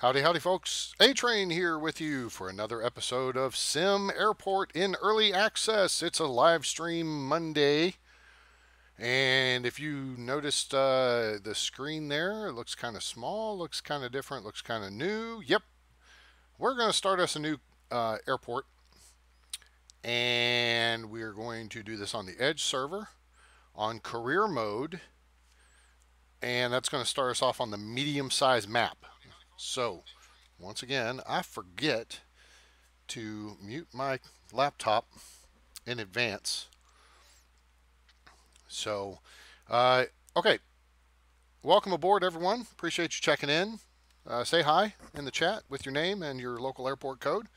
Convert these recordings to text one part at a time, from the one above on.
Howdy, howdy, folks. A-Train here with you for another episode of SimAirport in early access. It's a live stream Monday. And if you noticed the screen there, it looks kind of small, looks kind of different, looks kind of new. Yep, we're going to start us a new airport. And we're going to do this on the Edge server on career mode. And that's going to start us off on the medium-sized map. So, once again, I forget to mute my laptop in advance. So, okay. Welcome aboard, everyone. Appreciate you checking in. Say hi in the chat with your name and your local airport code.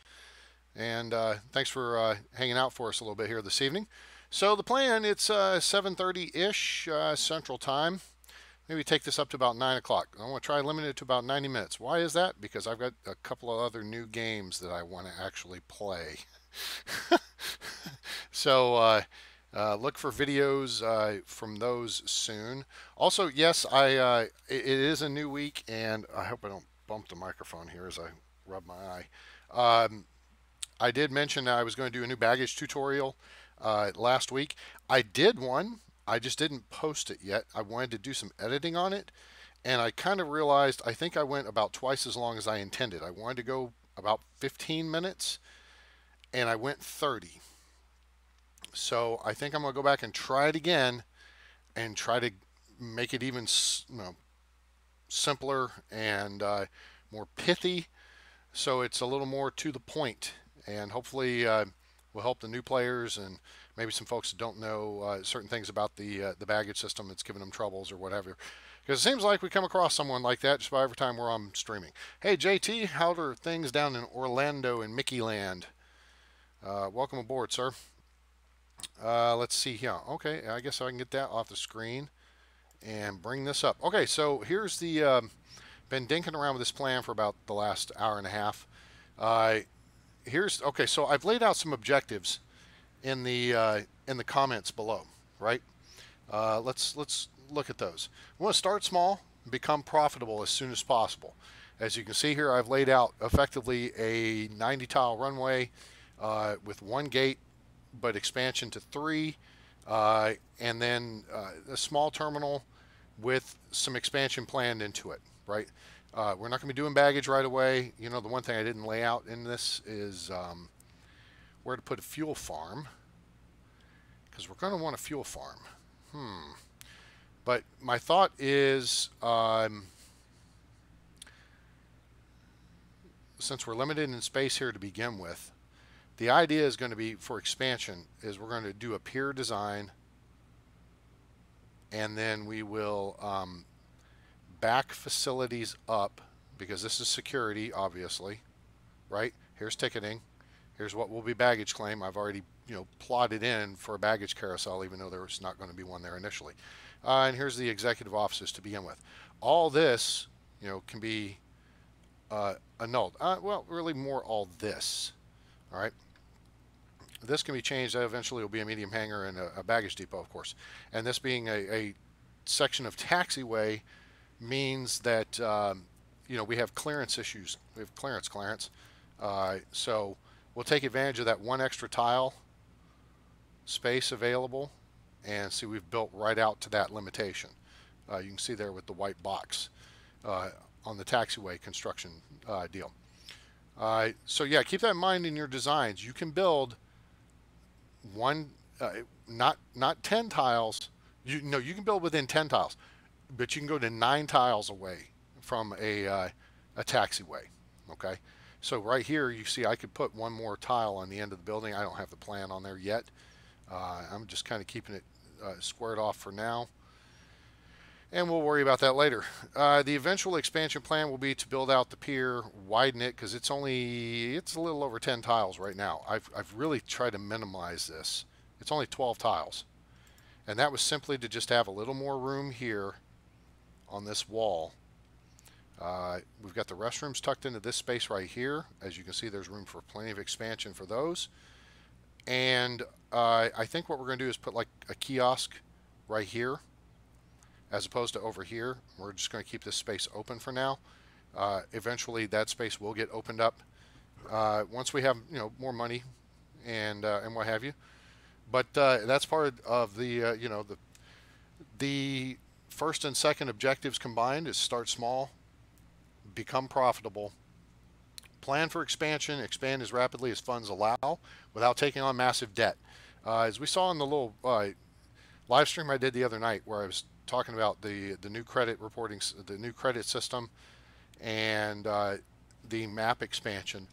And thanks for hanging out for us a little bit here this evening. So the plan, it's 7:30-ish Central Time. Maybe take this up to about 9 o'clock. I want to try limited it to about 90 minutes. Why is that? Because I've got a couple of other new games that I want to actually play. So look for videos from those soon. Also, yes, it is a new week, and I hope I don't bump the microphone here as I rub my eye. I did mention I was going to do a new baggage tutorial last week. I did one. I just didn't post it yet. I wanted to do some editing on it, and I kind of realized I think I went about twice as long as I intended. I wanted to go about 15 minutes, and I went 30. So I think I'm going to go back and try it again and try to make it even simpler and more pithy, so it's a little more to the point, and hopefully will help the new players and maybe some folks that don't know certain things about the baggage system that's giving them troubles or whatever. Because it seems like we come across someone like that just about every time we're on streaming. Hey JT, how are things down in Orlando and Mickey Land? Welcome aboard, sir. Let's see here. Okay, I guess I can get that off the screen and bring this up. Okay, so here's the been dinking around with this plan for about the last hour and a half. Okay, so I've laid out some objectives in the comments below, right? Let's look at those. We want to start small and become profitable as soon as possible. As you can see here, I've laid out effectively a 90 tile runway with one gate, but expansion to 3, and then a small terminal with some expansion planned into it, right? We're not going to be doing baggage right away. You know, the one thing I didn't lay out in this is where to put a fuel farm, because we're going to want a fuel farm. But my thought is, since we're limited in space here to begin with, the idea is going to be for expansion is we're going to do a pier design, and then we will back facilities up, because this is security, obviously, right? Here's ticketing. Here's what will be baggage claim. I've already, plotted in for a baggage carousel, even though there's not going to be one there initially. And here's the executive offices to begin with. All this, can be annulled. Well, really more all this, all right? This can be changed. That eventually will be a medium hangar and a baggage depot, of course. And this being a section of taxiway means that we have clearance issues. We have clearance. So we'll take advantage of that one extra tile space available, and see we've built right out to that limitation. You can see there with the white box on the taxiway construction deal. So yeah, keep that in mind in your designs. You can build one, not 10 tiles. You can build within 10 tiles. But you can go to 9 tiles away from a taxiway, okay? So right here, you see I could put one more tile on the end of the building. I don't have the plan on there yet. I'm just kind of keeping it squared off for now, and we'll worry about that later. The eventual expansion plan will be to build out the pier, widen it, because it's a little over 10 tiles right now. I've really tried to minimize this. It's only 12 tiles, and that was simply to just have a little more room here on this wall. We've got the restrooms tucked into this space right here. As you can see, there's room for plenty of expansion for those. And I think what we're going to do is put like a kiosk right here as opposed to over here. We're just going to keep this space open for now. Eventually, that space will get opened up once we have more money and what have you. But that's part of the the first and second objectives combined is start small, become profitable, plan for expansion, expand as rapidly as funds allow without taking on massive debt. As we saw in the little live stream I did the other night, where I was talking about the new credit reporting, the new credit system, and the map expansion,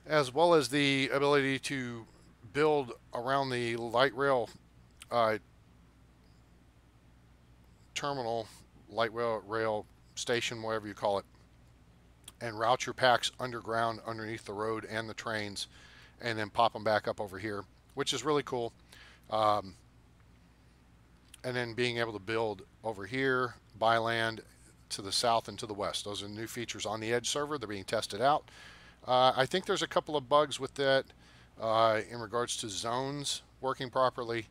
as well as the ability to build around the light rail uh, terminal, light rail station, whatever you call it, and route your packs underground underneath the road and the trains, and then pop them back up over here, which is really cool. Um, and then being able to build over here, buy land to the south and to the west. Those are new features on the Edge server. They're being tested out. I think there's a couple of bugs with that in regards to zones working properly,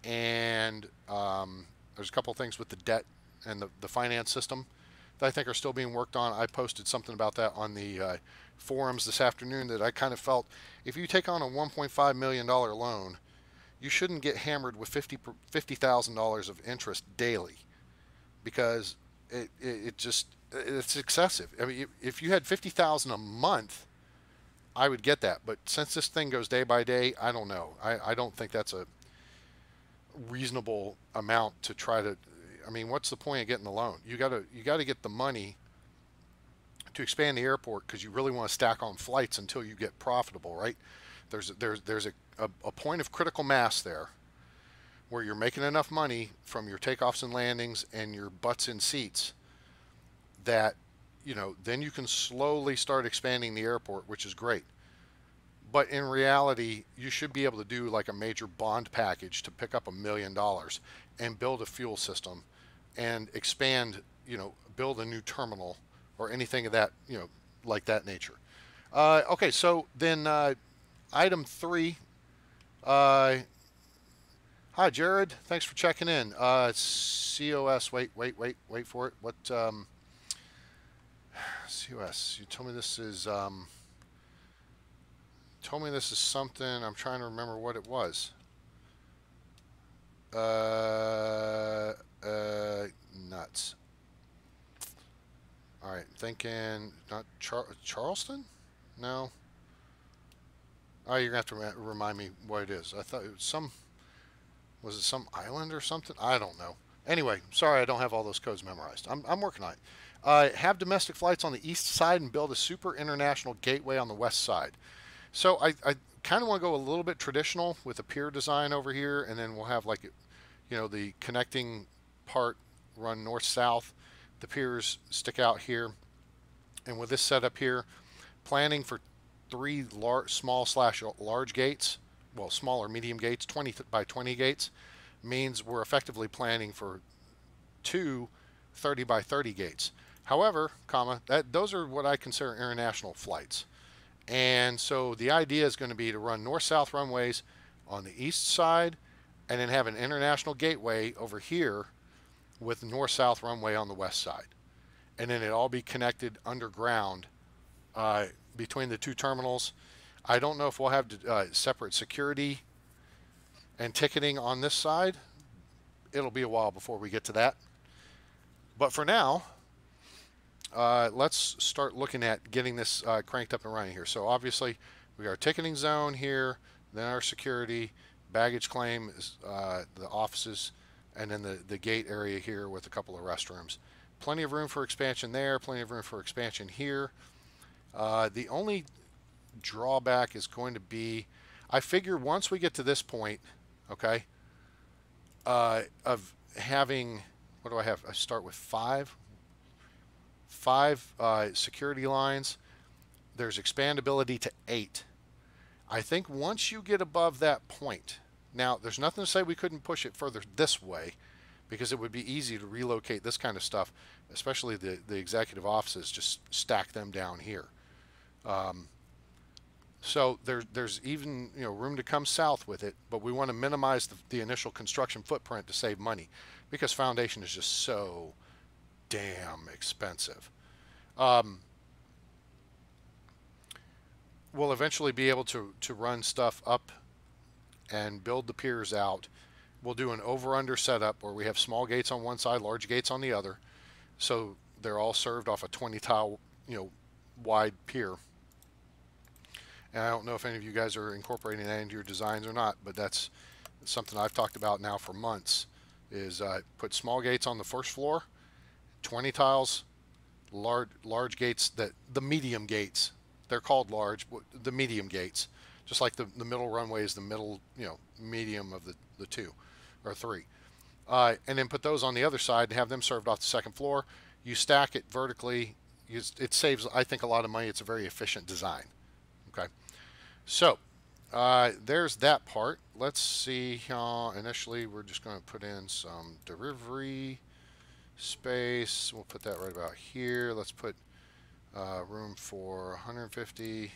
and there's a couple of things with the debt and the finance system that I think are still being worked on. I posted something about that on the forums this afternoon, that I kind of felt if you take on a $1.5 million loan, you shouldn't get hammered with $50,000 of interest daily, because it just it's excessive. I mean, if you had 50,000 a month, I would get that. But since this thing goes day by day, I don't know. I don't think that's a reasonable amount to try to. I mean, what's the point of getting the loan? You gotta get the money to expand the airport, because you really want to stack on flights until you get profitable, right? There's a point of critical mass there where you're making enough money from your takeoffs and landings and your butts in seats that then you can slowly start expanding the airport, which is great. But in reality, you should be able to do like a major bond package to pick up $1 million and build a fuel system and expand, build a new terminal or anything of that, like that nature. Okay, so then item 3. Hi, Jared. Thanks for checking in. COS. Wait for it. What? COS. You told me this is. Told me this is something. I'm trying to remember what it was. Nuts. All right, thinking not Charleston? No. Oh, you're gonna have to remind me what it is. I thought it was some. Was it some island or something? I don't know. Anyway, sorry I don't have all those codes memorized. I'm working on it. Have domestic flights on the east side and build a super international gateway on the west side. So I kind of want to go a little bit traditional with a pier design over here, and then we'll have like, the connecting part run north-south. The piers stick out here. And with this setup here, planning for 3 small/large gates, well, small or medium gates, 20 by 20 gates, means we're effectively planning for 2 30 by 30 gates. However, those are what I consider international flights. And so the idea is going to be to run north-south runways on the east side, and then have an international gateway over here with north-south runway on the west side. And then it all be connected underground between the 2 terminals. I don't know if we'll have separate security and ticketing on this side. It'll be a while before we get to that. But for now, let's start looking at getting this cranked up and running here. So obviously, we got our ticketing zone here, then our security, baggage claim, the offices, and then the gate area here with a couple of restrooms. Plenty of room for expansion there, plenty of room for expansion here. The only drawback is going to be, I figure once we get to this point, okay, of having, what do I have? I start with five security lines. There's expandability to 8. I think once you get above that point, now there's nothing to say we couldn't push it further this way, because it would be easy to relocate this kind of stuff, especially the executive offices, just stack them down here. So there's even room to come south with it, but we want to minimize the initial construction footprint to save money, because foundation is just so damn expensive. Um, we'll eventually be able to run stuff up and build the piers out. We'll do an over-under setup where we have small gates on one side, large gates on the other, so they're all served off a 20 tile, wide pier. And I don't know if any of you guys are incorporating that into your designs or not, but that's something I've talked about now for months. Is put small gates on the first floor, 20 tiles, large gates, that the medium gates. They're called large, the medium gates. Just like the middle runway is the middle, medium of the two or three. And then put those on the other side and have them served off the second floor. You stack it vertically. It saves, I think, a lot of money. It's a very efficient design. Okay. So there's that part. Let's see. Initially, we're just going to put in some delivery space. We'll put that right about here. Let's put room for 150.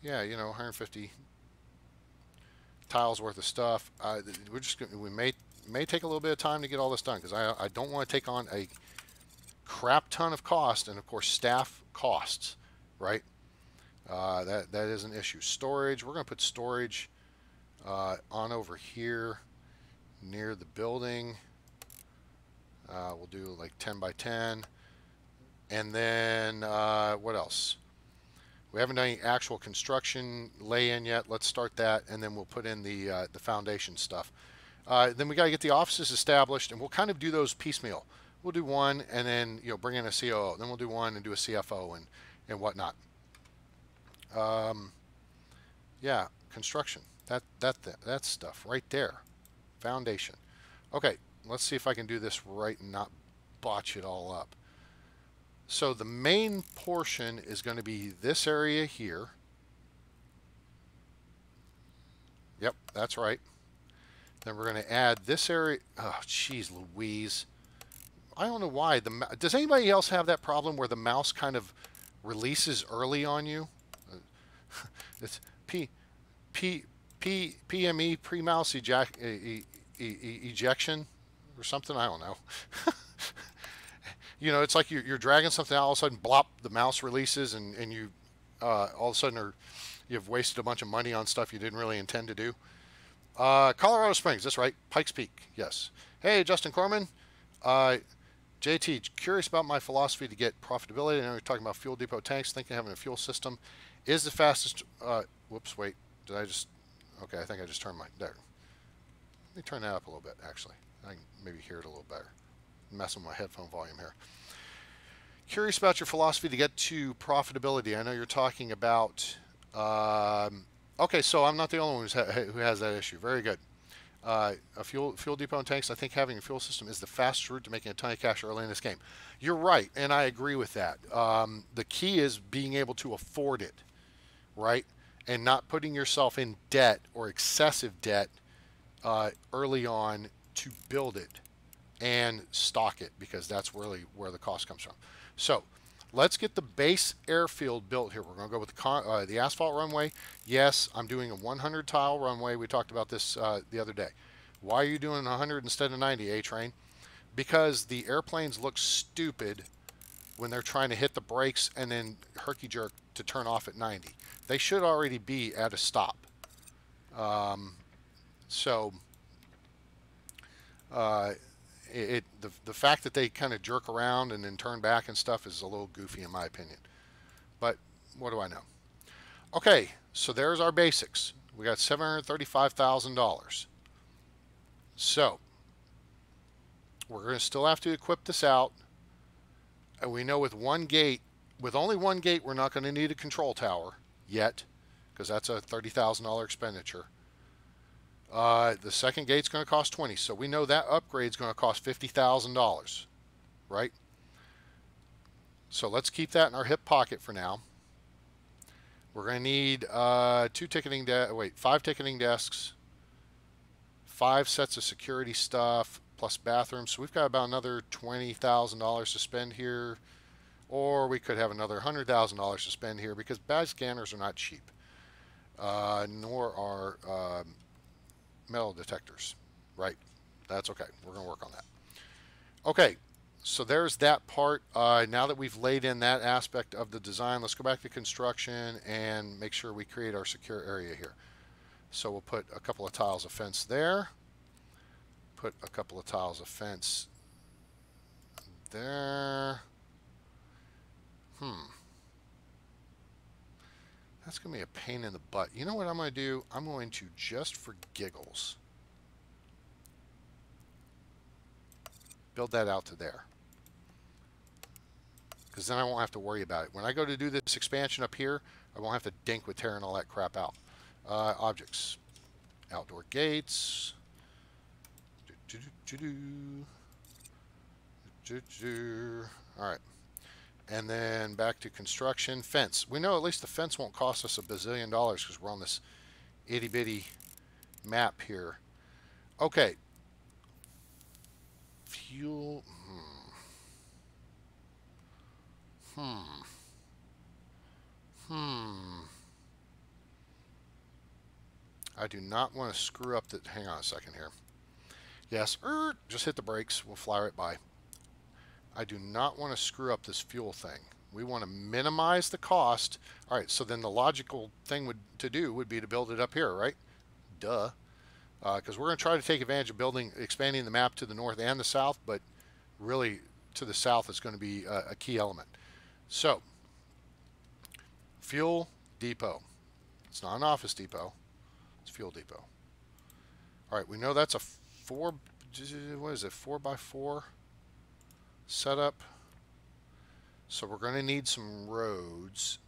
Yeah, 150 tiles worth of stuff. We may take a little bit of time to get all this done because I don't want to take on a crap ton of cost, and of course staff costs, right? That is an issue. Storage. We're going to put storage on over here near the building. We'll do like 10 by 10. And then what else? We haven't done any actual construction lay-in yet. Let's start that, and then we'll put in the foundation stuff. Then we got to get the offices established, and we'll kind of do those piecemeal. We'll do one, and then bring in a COO. Then we'll do one and do a CFO and whatnot. Yeah, construction. That stuff right there. Foundation. Okay, let's see if I can do this right and not botch it all up. So the main portion is going to be this area here. Yep, that's right. Then we're going to add this area. Oh, jeez Louise. I don't know why. Does anybody else have that problem where the mouse kind of releases early on you? It's PME, pre-mouse ejection or something. I don't know. It's like you're dragging something out, all of a sudden, blop, the mouse releases, and you all of a sudden you've wasted a bunch of money on stuff you didn't really intend to do. Colorado Springs, that's right. Pikes Peak, yes. Hey, Justin Corman. JT, curious about my philosophy to get profitability. I know you're talking about fuel depot tanks, thinking having a fuel system is the fastest. Whoops, wait. Did I just? Okay, I think I just turned there. Let me turn that up a little bit, actually. I can maybe hear it a little better. I'm messing with my headphone volume here. Curious about your philosophy to get to profitability. I know you're talking about. Okay, so I'm not the only one who has that issue. Very good. A fuel depot and tanks. I think having a fuel system is the fastest route to making a ton of cash early in this game. You're right, and I agree with that. The key is being able to afford it, right, and not putting yourself in debt or excessive debt early on to build it and stock it, because that's really where the cost comes from. So let's get the base airfield built here. We're going to go with the asphalt runway. Yes, I'm doing a 100 tile runway. We talked about this the other day. Why are you doing 100 instead of 90, A-Train? Because the airplanes look stupid when they're trying to hit the brakes and then herky-jerk to turn off at 90. They should already be at a stop. The fact that they kind of jerk around and then turn back and stuff is a little goofy in my opinion. But what do I know? Okay, so there's our basics. We got $735,000. So we're going to still have to equip this out. And we know with only one gate, we're not going to need a control tower yet, because that's a $30,000 expenditure. The second gate's going to cost $20,000, so we know that upgrade's going to cost $50,000, right? So let's keep that in our hip pocket for now. We're going to need 5 ticketing desks, 5 sets of security stuff, plus bathrooms. So we've got about another $20,000 to spend here, or we could have another $100,000 to spend here, because badge scanners are not cheap, nor are metal detectors, right? That's okay. We're going to work on that. Okay, so there's that part. Now that we've laid in that aspect of the design, let's go back to construction and make sure we create our secure area here. So we'll put a couple of tiles of fence there. Put a couple of tiles of fence there. That's going to be a pain in the butt. You know what I'm going to do? I'm going to, just for giggles, build that out to there. Because then I won't have to worry about it. When I go to do this expansion up here, I won't have to dink with tearing all that crap out. Objects. Outdoor gates. Alright. And then back to construction. Fence. We know at least the fence won't cost us $1 bazillion because we're on this itty bitty map here. Okay. Fuel. I do not want to screw up the. Hang on a second here. Yes, just hit the brakes. We'll fly right by. I do not want to screw up this fuel thing. We want to minimize the cost. All right, so then the logical thing to do would be to build it up here, right? Duh. Because we're going to try to take advantage of expanding the map to the north and the south, but really to the south is going to be a key element. So, fuel depot. It's not an office depot. It's fuel depot. All right, we know that's a 4x4 setup. So we're going to need some roads.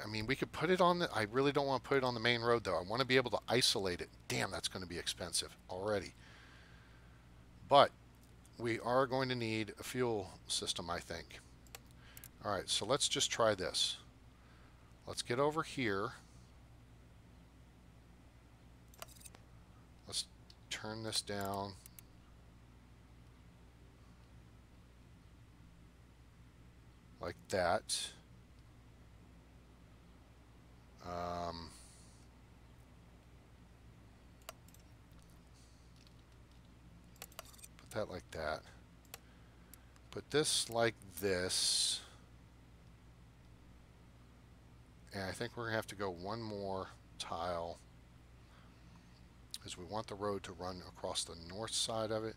I mean, we could put it on I really don't want to put it on the main road though. I want to be able to isolate it. Damn, that's going to be expensive already. But we are going to need a fuel system, I think. All right, so let's just try this. Let's get over here. Let's turn this down. Like that. Put that like that. Put this like this. And I think we're going to have to go one more tile, because we want the road to run across the north side of it.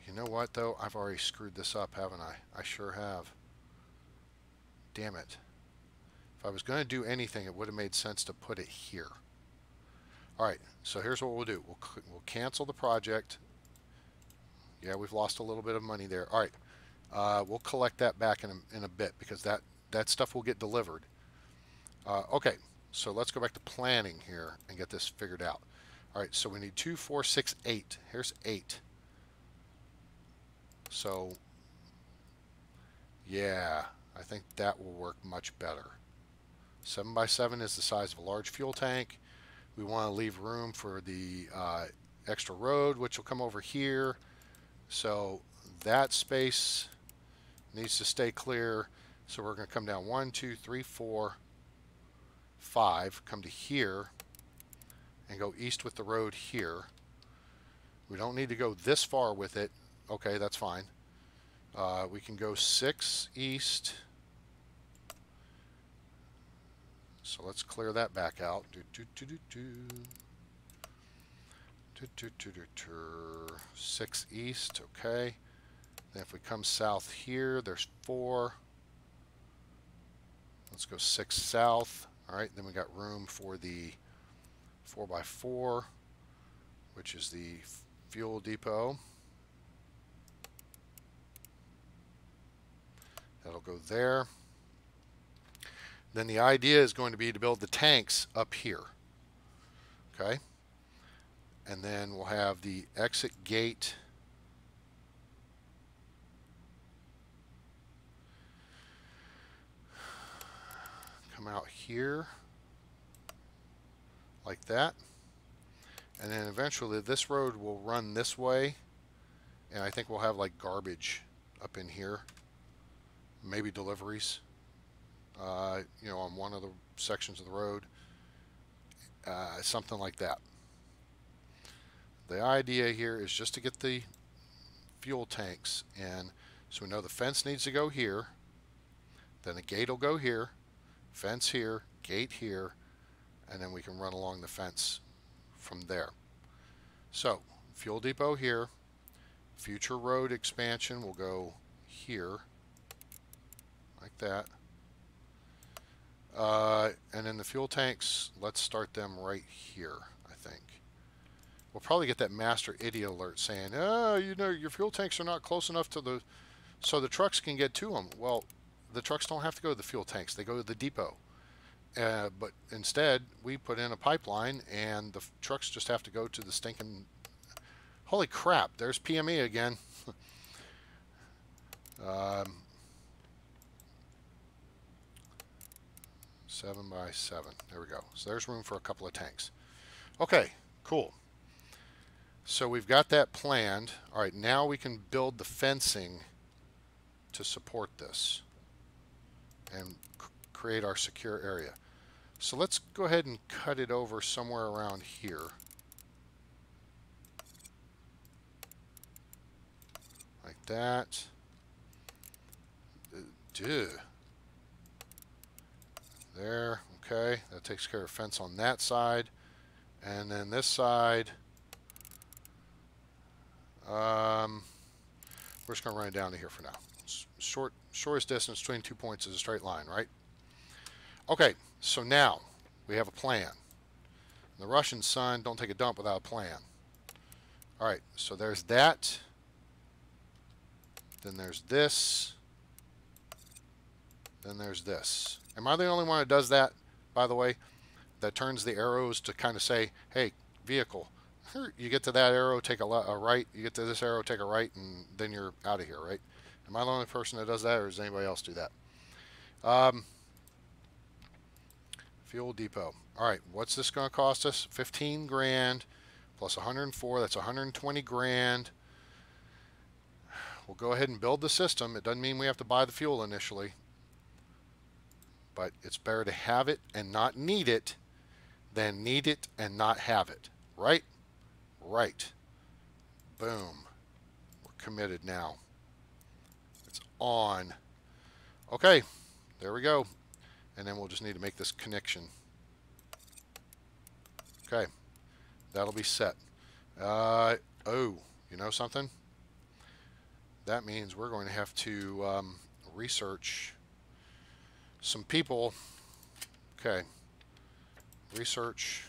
You know what, though? I've already screwed this up, haven't I? I sure have. Damn it. If I was going to do anything, it would have made sense to put it here. All right, so here's what we'll do. We'll cancel the project. Yeah, we've lost a little bit of money there. All right, we'll collect that back in a bit, because that stuff will get delivered. Okay, so let's go back to planning here and get this figured out. All right, so we need 2, 4, 6, 8. Here's 8. So, yeah, I think that will work much better. 7 by 7 is the size of a large fuel tank. We want to leave room for the extra road, which will come over here. So that space needs to stay clear. So we're going to come down 1, 2, 3, 4, 5, come to here, and go east with the road here. We don't need to go this far with it. Okay, that's fine. We can go 6 east. So let's clear that back out. 6 east, okay. Then if we come south here, there's 4. Let's go 6 south. All right, then we got room for the 4x4, which is the fuel depot. That'll go there. Then the idea is going to be to build the tanks up here. Okay? And then we'll have the exit gate come out here like that. And then eventually this road will run this way, and I think we'll have like garbage up in here, maybe deliveries, you know, on one of the sections of the road, something like that. The idea here is just to get the fuel tanks in. So we know the fence needs to go here. Then the gate will go here. Fence here. Gate here. And then we can run along the fence from there. So, fuel depot here. Future road expansion will go here. Like that. And then the fuel tanks, let's start them right here, I think. We'll probably get that master idiot alert saying, oh, you know, your fuel tanks are not close enough to the, so the trucks can get to them. Well, the trucks don't have to go to the fuel tanks. They go to the depot. But instead, we put in a pipeline, and the trucks just have to go to the stinking... Holy crap, there's PME again. 7 by 7. There we go. So there's room for a couple of tanks. Okay, cool. So we've got that planned. All right, now we can build the fencing to support this and create our secure area. So let's go ahead and cut it over somewhere around here. Like that. There, okay. That takes care of fence on that side. And then this side, we're just going to run it down to here for now. Shortest distance between 2 points is a straight line, right? Okay, so now we have a plan. The Russian son don't take a dump without a plan. All right, so there's that. Then there's this. Then there's this. Am I the only one that does that, by the way? That turns the arrows to kind of say, hey, vehicle. You get to that arrow, take a right. You get to this arrow, take a right, and then you're out of here, right? Am I the only person that does that, or does anybody else do that? Fuel depot. All right, what's this going to cost us? 15 grand plus 104. That's 120 grand. We'll go ahead and build the system. It doesn't mean we have to buy the fuel initially. But it's better to have it and not need it than need it and not have it. Right? Right. Boom. We're committed now. It's on. Okay. There we go. And then we'll just need to make this connection. Okay. That'll be set. Oh, you know something? That means we're going to have to research some people. Okay. Research.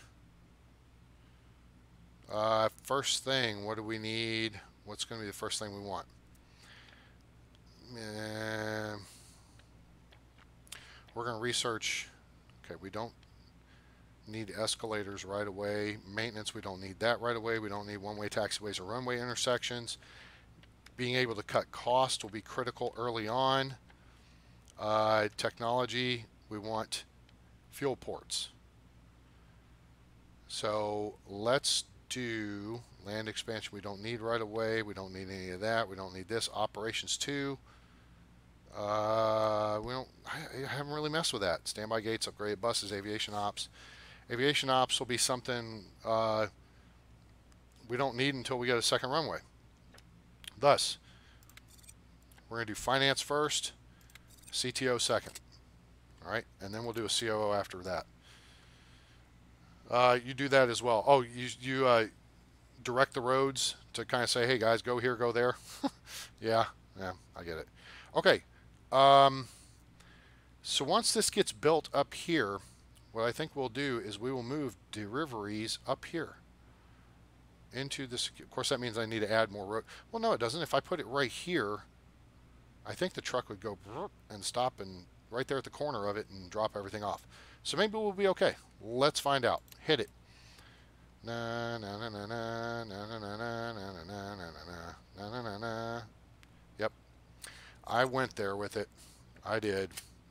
First thing, what do we need? What's going to be the first thing we want? We're going to research. Okay, we don't need escalators right away. Maintenance, we don't need that right away. We don't need one-way taxiways or runway intersections. Being able to cut cost will be critical early on. Technology, we want fuel ports. So let's do land expansion. We don't need right away. We don't need any of that. We don't need this. Operations 2. I haven't really messed with that. Standby gates, upgraded buses, aviation ops. Aviation ops will be something we don't need until we get a second runway. Thus, we're going to do finance first, CTO second. All right, and then we'll do a COO after that. You do that as well. Oh, you direct the roads to kind of say, hey guys, go here, go there. yeah, I get it. Okay, so once this gets built up here, what I think we'll do is we will move deliveries up here into this. Of course, that means I need to add more road. Well, no, it doesn't. If I put it right here, I think the truck would go and stop and right there at the corner of it and drop everything off. So maybe we'll be okay. Let's find out. Hit it. Na na na na na na na na na na na na na na. Yep. I went there with it. I did.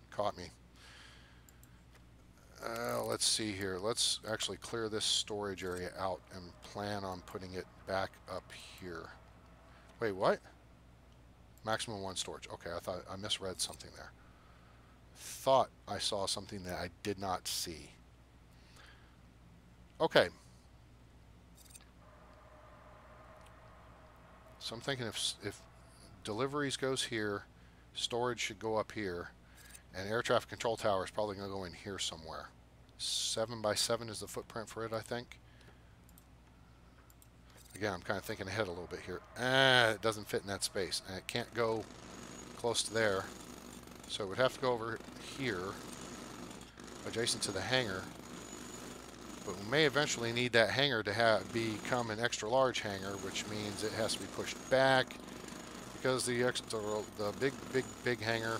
Caught me. Let's see here. Let's actually clear this storage area out and plan on putting it back up here. Wait, what? Maximum 1 storage. Okay, I thought I misread something there. Thought I saw something that I did not see. Okay. So I'm thinking if deliveries goes here, storage should go up here, and air traffic control tower is probably going to go in here somewhere. 7 by 7 is the footprint for it, I think. Again, I'm kind of thinking ahead a little bit here. It doesn't fit in that space, and it can't go close to there. So it would have to go over here, adjacent to the hangar. But we may eventually need that hangar to become an extra large hangar, which means it has to be pushed back because the big hangar.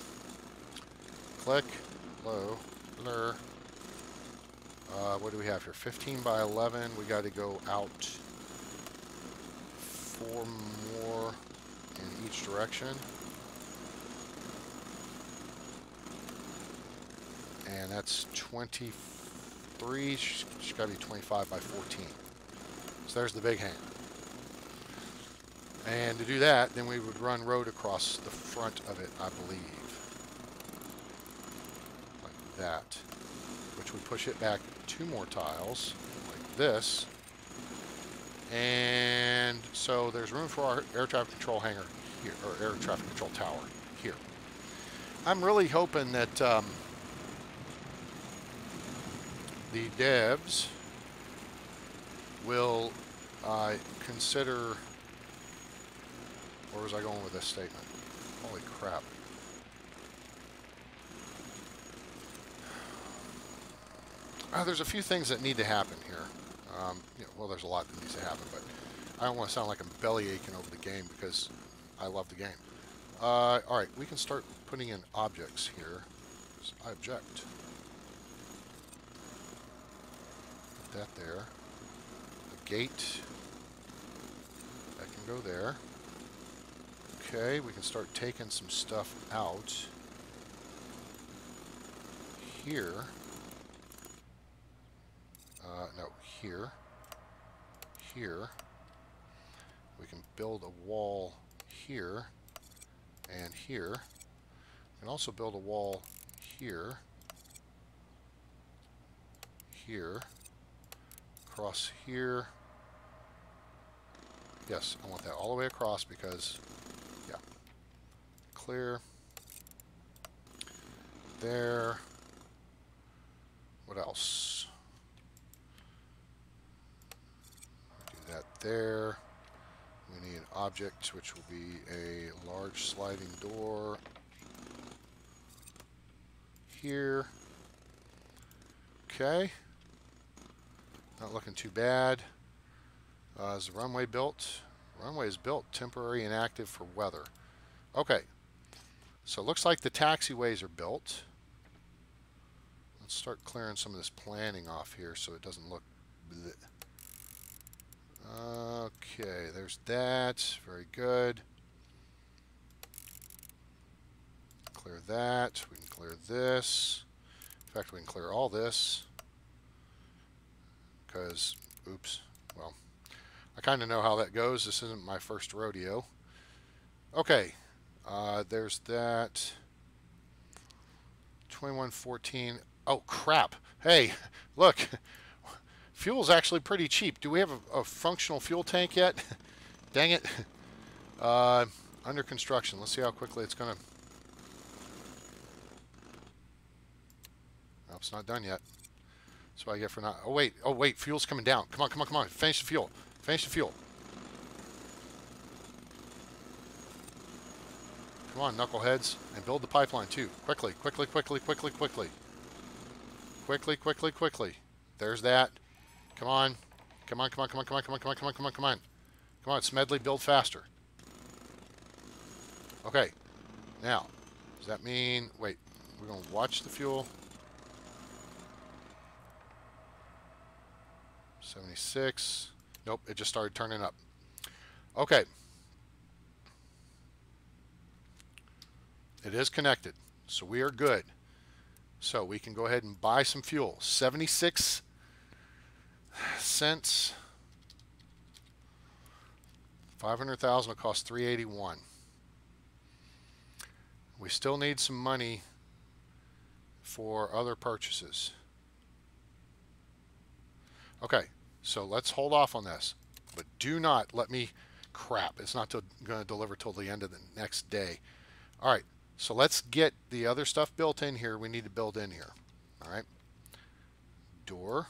Click, low, blur. What do we have here? 15 by 11. We got to go out 4 more in each direction. And that's 23. She's got to be 25 by 14. So there's the big hangar. And to do that, then we would run road across the front of it, I believe. Like that. Which would push it back 2 more tiles, like this. And so there's room for our air traffic control hangar here, or air traffic control tower here. I'm really hoping that the devs will consider, where was I going with this statement? Holy crap. There's a few things that need to happen here. Well, there's a lot that needs to happen, but I don't want to sound like I'm belly aching over the game because I love the game. All right, we can start putting in objects here. So I object. Put that there. The gate. That can go there. Okay, we can start taking some stuff out here. No, here. Here. We can build a wall here and here. We can also build a wall here, here, across here. Yes, I want that all the way across because, yeah. Clear. There. What else? Do that there. We need an object, which will be a large sliding door here. Okay. Not looking too bad. Is the runway built? Runway is built, temporary and active for weather. Okay. So it looks like the taxiways are built. Let's start clearing some of this planning off here so it doesn't look bleh. Okay, there's that. Very good. Clear that. We can clear this. In fact, we can clear all this. Because, oops, well, I kind of know how that goes. This isn't my first rodeo. Okay, there's that. 2114. Oh, crap. Hey, look. Fuel's actually pretty cheap. Do we have a functional fuel tank yet? Dang it. Under construction. Let's see how quickly it's going to... Nope, it's not done yet. That's what I get for not... Oh, wait. Fuel's coming down. Come on, come on, come on. Finish the fuel. Finish the fuel. Come on, knuckleheads. And build the pipeline, too. Quickly, quickly, quickly, quickly, quickly. Quickly, quickly, quickly. There's that. Come on. Come on, come on, come on, come on, come on, come on, come on, come on, come on. Come on, Smedley, build faster. Okay. Now, does that mean... Wait, we're going to watch the fuel. 76. Nope, it just started turning up. Okay. It is connected, so we are good. So we can go ahead and buy some fuel. 76 cents. 500,000 will cost 381. We still need some money for other purchases. Okay, so let's hold off on this. But do not let me crap. It's not going to deliver till the end of the next day. All right, so let's get the other stuff built in here. We need to build in here. All right, door.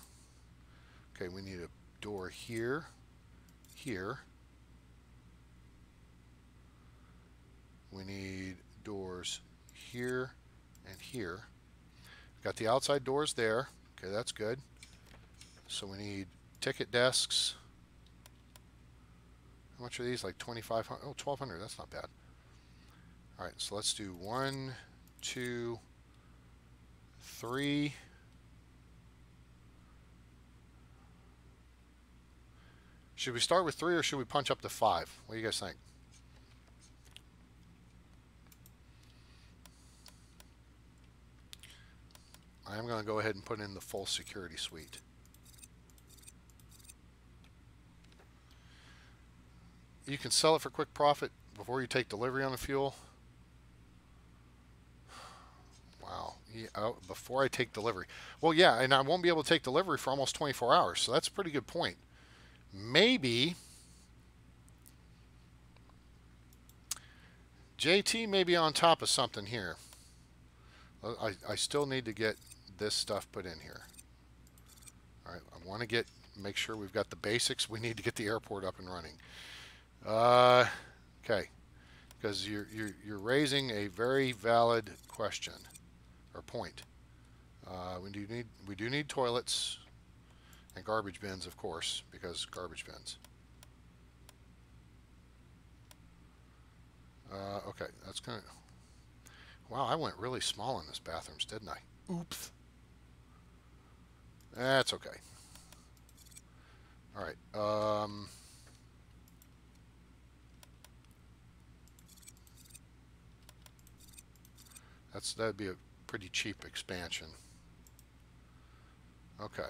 Okay, we need a door here, here. We need doors here and here. Got the outside doors there. Okay, that's good. So we need ticket desks. How much are these? Like 2,500? Oh, 1,200. That's not bad. All right, so let's do 1, 2, 3. Should we start with 3 or should we punch up to 5? What do you guys think? I am going to go ahead and put in the full security suite. You can sell it for quick profit before you take delivery on the fuel. Wow. Yeah, oh, before I take delivery. Well, yeah, and I won't be able to take delivery for almost 24 hours, so that's a pretty good point. Maybe JT may be on top of something here. I still need to get this stuff put in here. All right, I want to make sure we've got the basics. We need to get the airport up and running. Okay, because you're raising a very valid question or point. We do need toilets and garbage bins, of course, because garbage bins. Okay, that's gonna. Wow, I went really small in this bathrooms, didn't I? Oops. That's okay. All right. That'd be a pretty cheap expansion. Okay.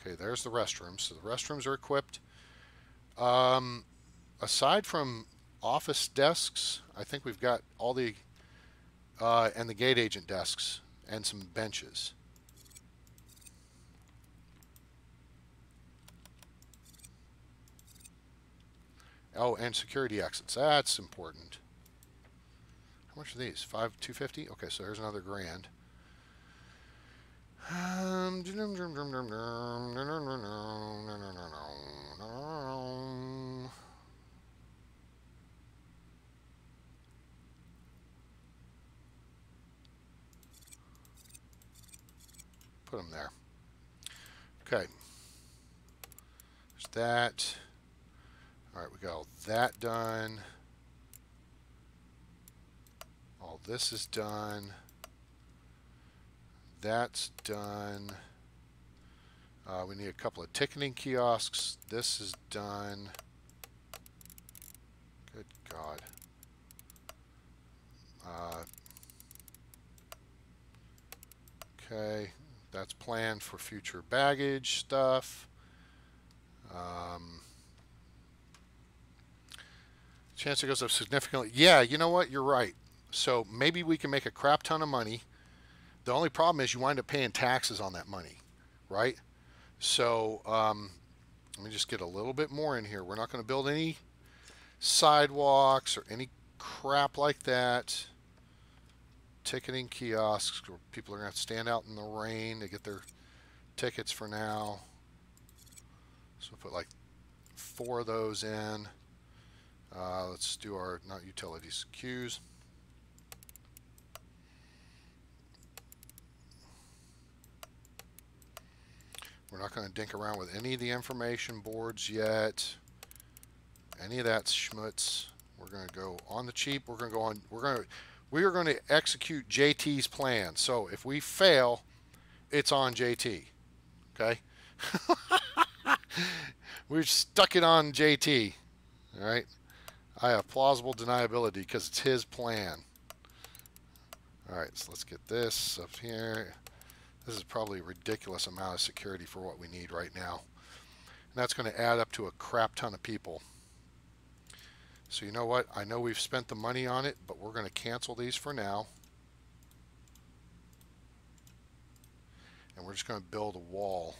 Okay, there's the restrooms. So the restrooms are equipped. Aside from office desks, I think we've got all the and the gate agent desks and some benches. Oh, and security exits. That's important. How much are these? 250? Okay, so there's another grand. Put them there. Okay. There's that. All right, we got all that done. All this is done. That's done. We need a couple of ticketing kiosks. This is done. Good God. Okay, that's planned for future baggage stuff. Chance it goes up significantly. Yeah, you know what? You're right. So maybe we can make a crap ton of money. The only problem is you wind up paying taxes on that money, right? So let me just get a little bit more in here. We're not going to build any sidewalks or any crap like that. Ticketing kiosks where people are going to have to stand out in the rain to get their tickets for now. So we'll put like 4 of those in. Let's do our, not utilities, queues. We're not going to dink around with any of the information boards yet. Any of that schmutz. We're going to go on the cheap. We're going to go on. We are going to execute JT's plan. So if we fail, it's on JT. Okay. We've stuck it on JT. All right. I have plausible deniability because it's his plan. All right. So let's get this up here. This is probably a ridiculous amount of security for what we need right now. And that's going to add up to a crap ton of people. So you know what? I know we've spent the money on it, but we're going to cancel these for now. and we're just going to build a wall.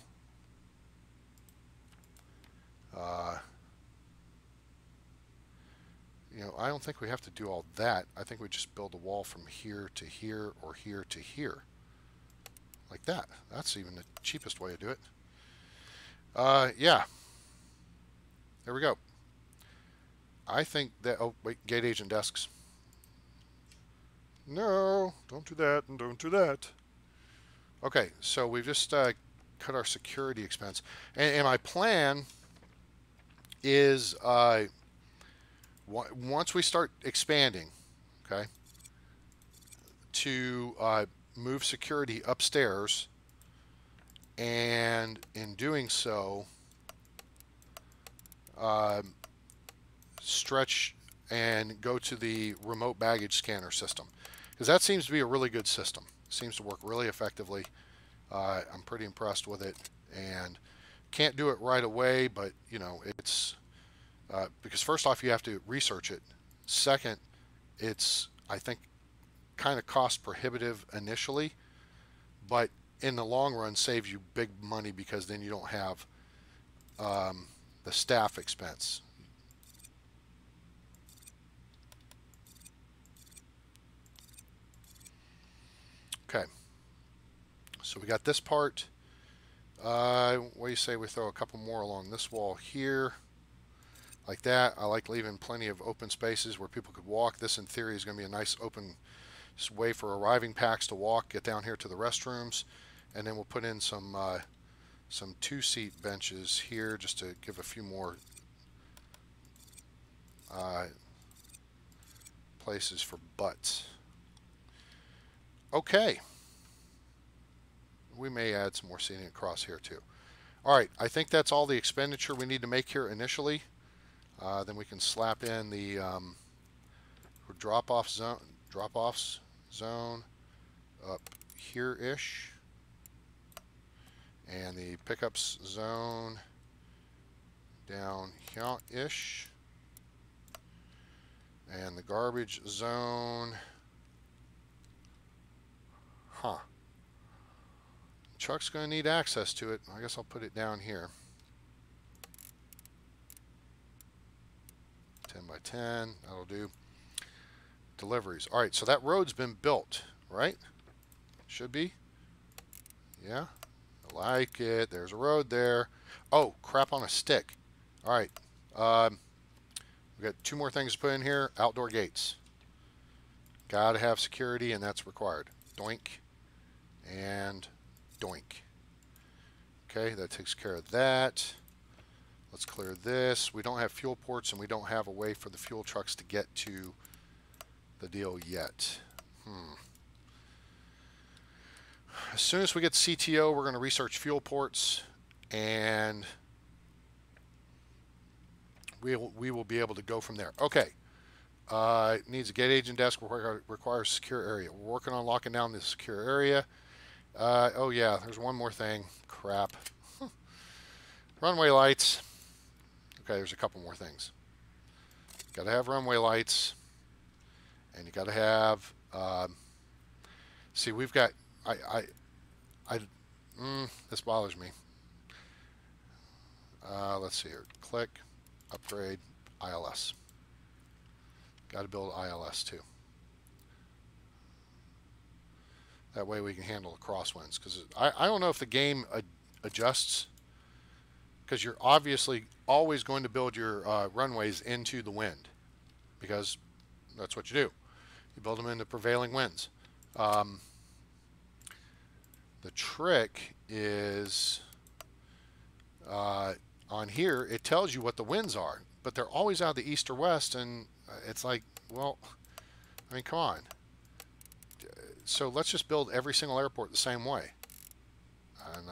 You know, I don't think we have to do all that. I think we just build a wall from here to here or here to here. Like that. That's even the cheapest way to do it. Yeah. There we go. I think that... Oh, wait. Gate agent desks. No. Don't do that and don't do that. Okay. So we've just cut our security expense. And my plan is... once we start expanding, okay, to move security upstairs, and in doing so, stretch and go to the remote baggage scanner system, because that seems to be a really good system. It seems to work really effectively. I'm pretty impressed with it, and can't do it right away, but you know, it's because first off, you have to research it. Second, it's, I think, kind of cost prohibitive initially, but in the long run saves you big money, because then you don't have the staff expense. Okay, so we got this part. What do you say we throw a couple more along this wall here? Like that. I like leaving plenty of open spaces where people could walk. This in theory is going to be a nice open way for arriving packs to walk, get down here to the restrooms, and then we'll put in some 2-seat benches here just to give a few more places for butts. Okay. We may add some more seating across here too. All right, I think that's all the expenditure we need to make here initially. Then we can slap in the drop-offs zone up here-ish, and the pickups zone down here-ish, and the garbage zone. Truck's going to need access to it. I guess I'll put it down here. 10 by 10, that'll do. Deliveries. All right, so that road's been built, right? Should be. Yeah, I like it. There's a road there. Oh, crap on a stick. All right, we got 2 more things to put in here. Outdoor gates. Got to have security, and that's required. Doink and doink. Okay, that takes care of that. Let's clear this. We don't have fuel ports, and we don't have a way for the fuel trucks to get to the deal yet. As soon as we get CTO, we're going to research fuel ports, and we will be able to go from there. Okay. It needs a gate agent desk, requires secure area. We're working on locking down this secure area. Oh yeah, there's one more thing. Crap. Runway lights. Okay, there's a couple more things. Got to have runway lights, and you got to have. See, we've got. This bothers me. Let's see here. Click, upgrade, ILS. Got to build ILS too. That way we can handle the crosswinds. Because I don't know if the game adjusts. Because you're obviously always going to build your runways into the wind. Because that's what you do. You build them into prevailing winds. The trick is on here, it tells you what the winds are. But they're always out of the east or west, and it's like, well, I mean, come on. So let's just build every single airport the same way. And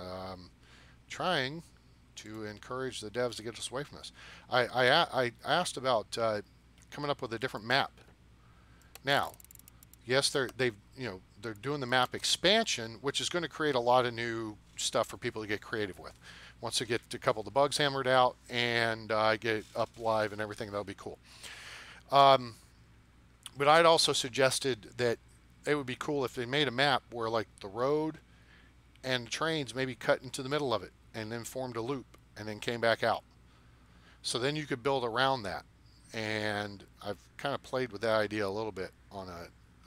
trying to encourage the devs to get us away from this. I asked about coming up with a different map. Now, yes, they're doing the map expansion, which is going to create a lot of new stuff for people to get creative with. Once they get a couple of the bugs hammered out and get it up live and everything, that'll be cool. But I'd also suggested that it would be cool if they made a map where like the road and the trains maybe cut into the middle of it and then formed a loop and then came back out. So then you could build around that. And I've kind of played with that idea a little bit on a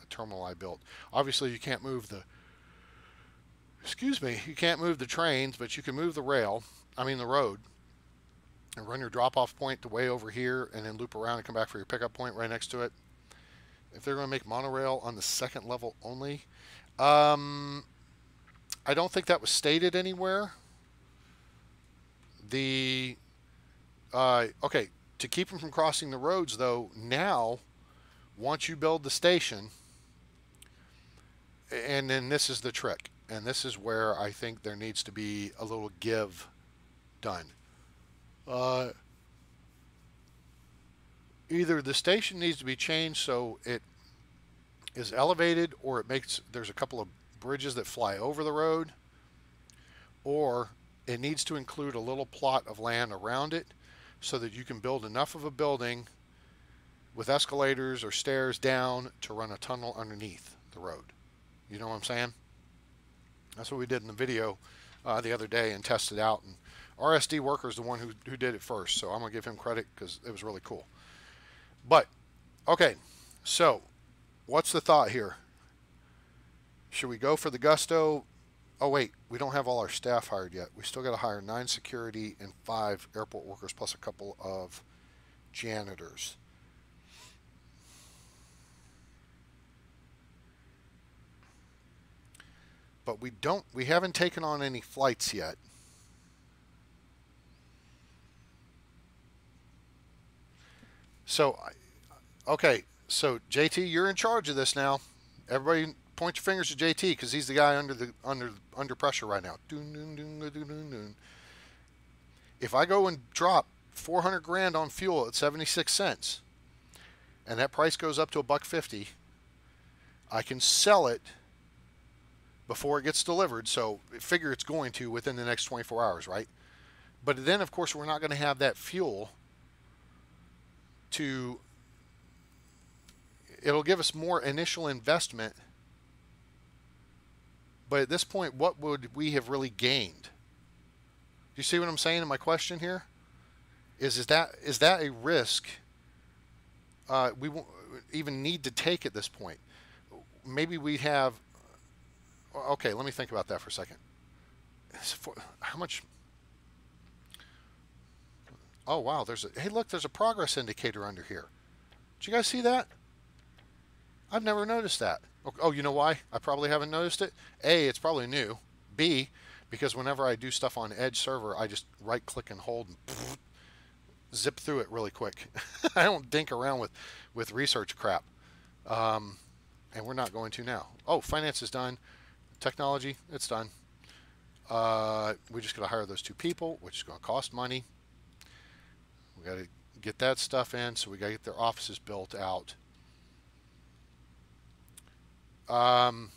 terminal I built. Obviously, you can't move the, excuse me, you can't move the trains, but you can move the rail, I mean the road, and run your drop-off point to way over here and then loop around and come back for your pickup point right next to it. If they're going to make monorail on the second level only, I don't think that was stated anywhere. The okay, to keep them from crossing the roads, though, now once you build the station, and then this is the trick, and this is where I think there needs to be a little give done. Either the station needs to be changed so it is elevated, or there's a couple of bridges that fly over the road, or it needs to include a little plot of land around it so that you can build enough of a building with escalators or stairs down to run a tunnel underneath the road. You know what I'm saying? That's what we did in the video the other day and tested out. And RSD Worker is the one who did it first, so I'm going to give him credit because it was really cool. But, okay, so what's the thought here? Should we go for the Gusto? Oh, wait, we don't have all our staff hired yet. We still got to hire 9 security and 5 airport workers plus a couple of janitors. But we haven't taken on any flights yet. So, okay, so JT, you're in charge of this now. Everybody point your fingers to JT because he's the guy under pressure right now. If I go and drop 400 grand on fuel at 76 cents and that price goes up to $1.50, I can sell it before it gets delivered. So figure it's going to within the next 24 hours, right? But then, of course, we're not going to have that fuel it'll give us more initial investment. But at this point, what would we have really gained? Do you see what I'm saying in my question here? Is that a risk we won't even need to take at this point? Maybe we'd have... Okay, let me think about that for a second. How much... Oh, wow, hey, look, there's a progress indicator under here. Did you guys see that? I've never noticed that. Oh, you know why I probably haven't noticed it? A, it's probably new. B, because whenever I do stuff on Edge server, I just right-click and hold and zip through it really quick. I don't dink around with research crap. And we're not going to now. Oh, finance is done. Technology, it's done. We just got to hire those 2 people, which is going to cost money. We got to get that stuff in, so we got to get their offices built out. I'm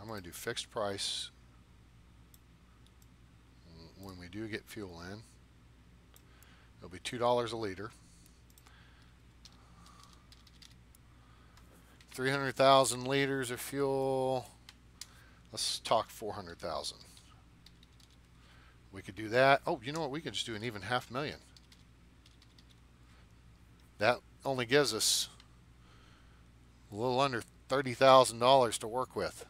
going to do fixed price when we do get fuel in. It'll be $2 a liter. 300,000 liters of fuel. Let's talk 400,000. We could do that. Oh, you know what? We could just do an even 500,000. That only gives us a little under $30,000 to work with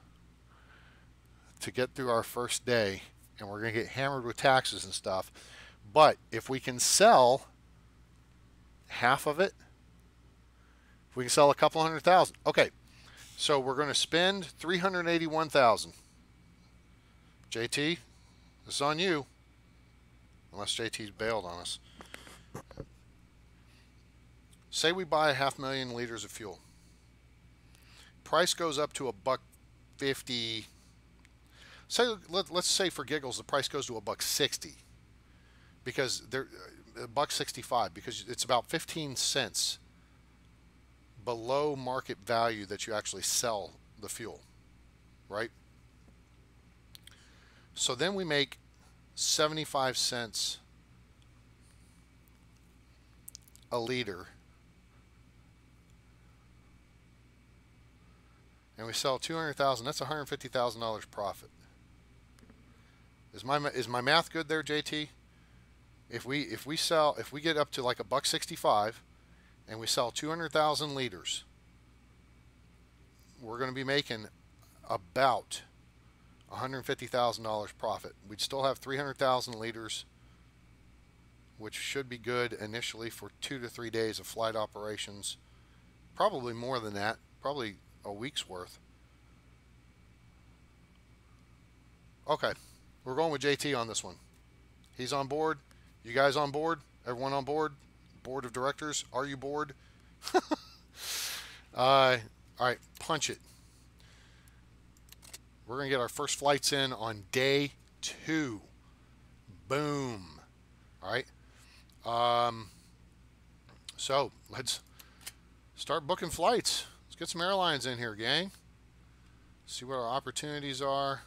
to get through our first day, and we're going to get hammered with taxes and stuff. But if we can sell half of it, if we can sell a couple 100,000. Okay, so we're going to spend 381,000. JT, this is on you. Unless JT's bailed on us. Say we buy 500,000 liters of fuel. Price goes up to $1.50. Say, let's say for giggles the price goes to $1.60, because they're $1.65, because it's about 15 cents below market value that you actually sell the fuel, right? So then we make 75 cents a liter, and we sell 200,000, that's $150,000 profit. Is my math good there, JT? If we get up to like a buck 65 and we sell 200,000 liters, we're going to be making about $150,000 profit. We'd still have 300,000 liters, which should be good initially for 2 to 3 days of flight operations. Probably more than that, probably a week's worth. Okay, we're going with JT on this one. He's on board. You guys on board? Everyone on board? Board of directors, are you bored? All right, punch it. We're going to get our first flights in on day 2. Boom. All right. So let's start booking flights. Let's get some airlines in here, gang. See what our opportunities are.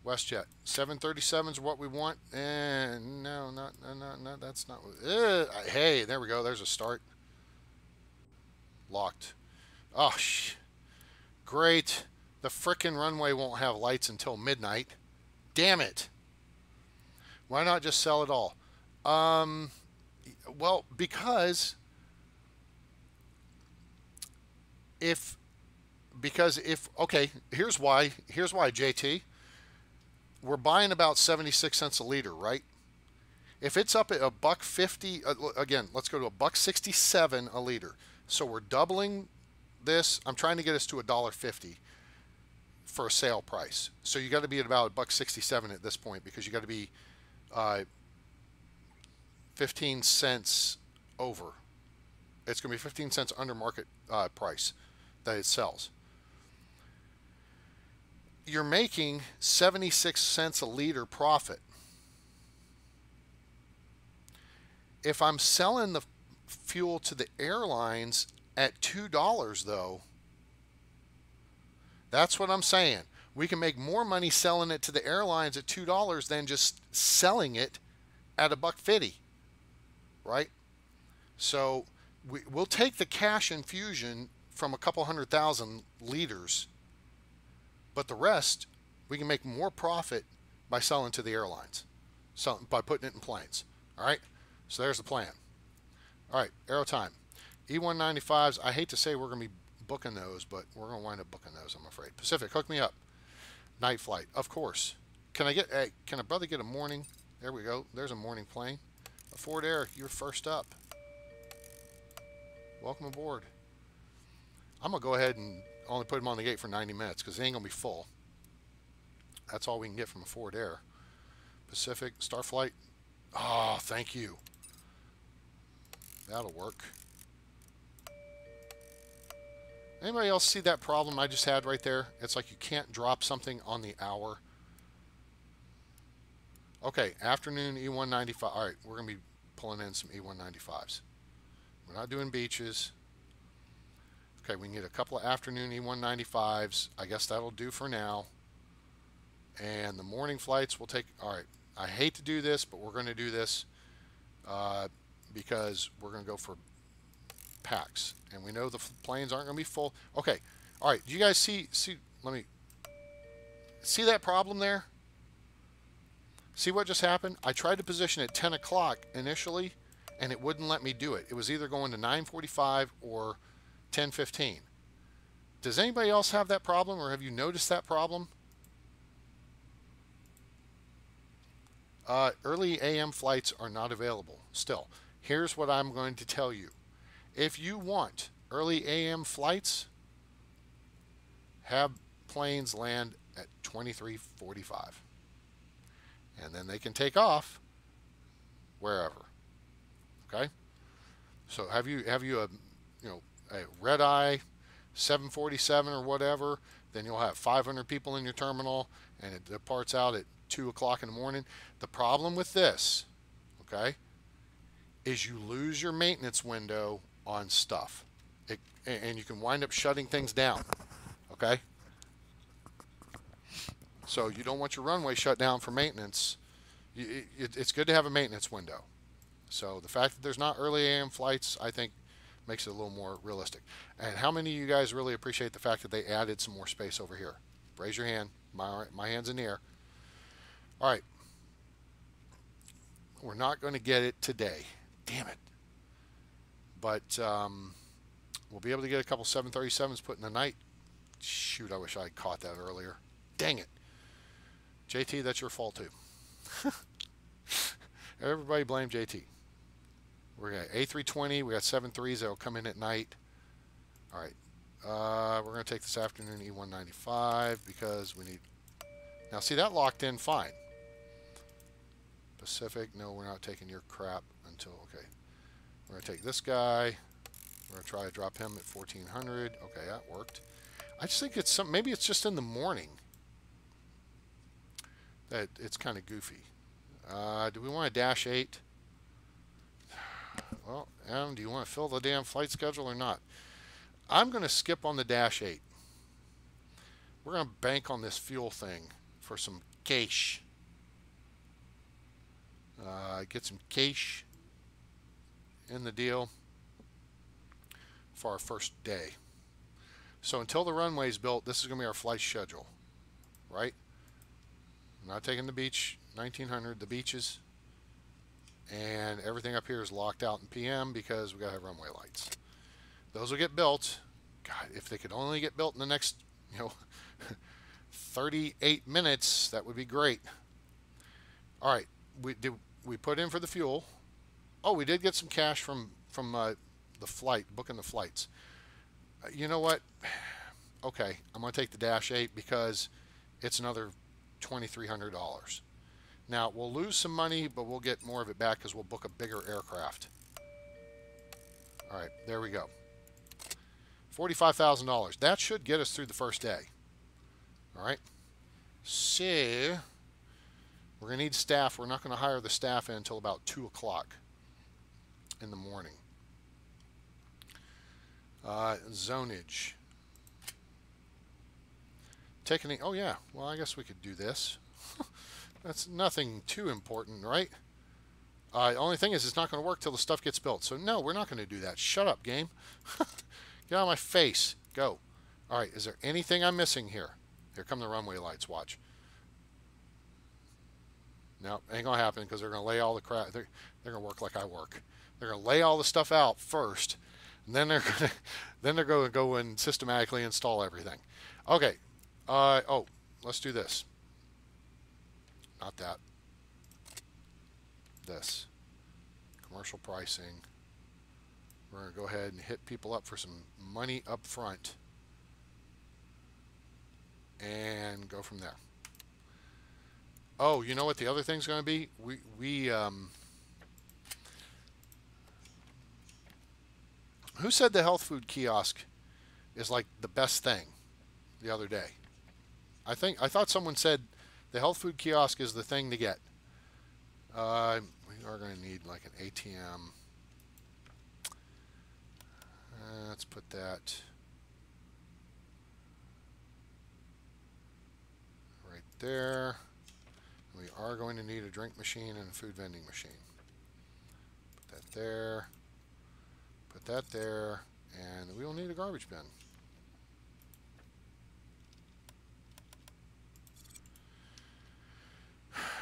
WestJet 737s are what we want, and no, that's not. Hey, there we go. There's a start. Locked. Oh, great. The frickin' runway won't have lights until midnight. Damn it. Why not just sell it all? Well, because if okay, here's why, JT. We're buying about 76 cents a liter, right? If it's up at a buck 50, again, let's go to a buck 67 a liter. So we're doubling this. I'm trying to get us to $1.50 for a sale price. So you got to be at about a buck 67 at this point, because you got to be 15 cents over. It's going to be 15 cents under market price that it sells. You're making 76 cents a liter profit. If I'm selling the fuel to the airlines at $2 though, that's what I'm saying. We can make more money selling it to the airlines at $2 than just selling it at a buck 50, right? So we'll take the cash infusion from a couple 100,000 liters, but the rest we can make more profit by selling to the airlines, by putting it in planes. All right, so there's the plan. All right, aero time. E195s, I hate to say we're going to be booking those, but we're going to wind up booking those, I'm afraid. Pacific, hook me up. Night flight, of course. Can a brother get a morning? There we go. There's a morning plane. Forward Air, you're first up. Welcome aboard. I'm going to go ahead and only put them on the gate for 90 minutes because they ain't going to be full. That's all we can get from a Forward Air. Pacific, Starflight. Oh, thank you. That'll work. Anybody else see that problem I just had right there? It's like you can't drop something on the hour. Okay, afternoon E195. All right, we're going to be pulling in some E195s. We're not doing beaches. Okay, we can get a couple of afternoon E195s. I guess that'll do for now. And the morning flights will take... All right, I hate to do this, but we're going to do this because we're going to go for packs. And we know the planes aren't going to be full. Okay, all right, do you guys see... Let me... See that problem there? See what just happened? I tried to position at 10 o'clock initially, and it wouldn't let me do it. It was either going to 9:45 or 10:15. Does anybody else have that problem, or have you noticed that problem? Early AM flights are not available still. Here's what I'm going to tell you. If you want early AM flights, have planes land at 23:45. And then they can take off wherever. Okay? So have you a a red eye 747 or whatever, then you'll have 500 people in your terminal and it departs out at 2 o'clock in the morning. The problem with this, okay, is you lose your maintenance window on stuff. And you can wind up shutting things down. Okay? So you don't want your runway shut down for maintenance. It's good to have a maintenance window. So the fact that there's not early AM flights, I think, makes it a little more realistic. And how many of you guys really appreciate the fact that they added some more space over here? Raise your hand. My hand's in the air. All right. We're not going to get it today. Damn it. But we'll be able to get a couple 737s put in the night. Shoot, I wish I had caught that earlier. Dang it. JT, that's your fault too. Everybody blame JT. We're going to A320. We got 737s that will come in at night. All right. We're going to take this afternoon E195 because we need... Now, see, that locked in fine. Pacific, no, we're not taking your crap until... Okay. We're going to take this guy. We're going to try to drop him at 1400. Okay, that worked. I just think it's some... Maybe it's just in the morning that it's kind of goofy. Do we want a Dash 8? Well, Adam, do you want to fill the damn flight schedule or not? I'm going to skip on the Dash 8. We're going to bank on this fuel thing for some cash. Get some cash in the deal for our first day. So until the runway's built, this is going to be our flight schedule, right? I'm not taking the beach, 1900, the beaches, and everything up here is locked out in PM because we got to have runway lights. Those will get built. God, if they could only get built in the next, 38 minutes, that would be great. All right, we put in for the fuel. Oh, we did get some cash from the flight, booking the flights. You know what? Okay, I'm going to take the Dash 8 because it's another $2,300. Now, we'll lose some money, but we'll get more of it back because we'll book a bigger aircraft. All right, there we go. $45,000. That should get us through the first day. All right. So, we're going to need staff. We're not going to hire the staff in until about 2 o'clock in the morning. Zonage. Ticketing. Oh, yeah. Well, I guess we could do this. That's nothing too important, right? The only thing is it's not going to work till the stuff gets built. So, no, we're not going to do that. Shut up, game. Get out of my face. Go. All right. Is there anything I'm missing here? Here come the runway lights. Watch. No, ain't going to happen because they're going to lay all the crap. They're going to work like I work. They're going to lay all the stuff out first, and then they're going to go and systematically install everything. Okay. Oh, let's do this. Not that. This. Commercial pricing. We're going to go ahead and hit people up for some money up front and go from there. Oh, you know what the other thing's going to be? Who said the health food kiosk is like the best thing the other day? I thought someone said the health food kiosk is the thing to get. We are going to need like an ATM. Let's put that right there. We are going to need a drink machine and a food vending machine. Put that there. Put that there. And we will need a garbage bin.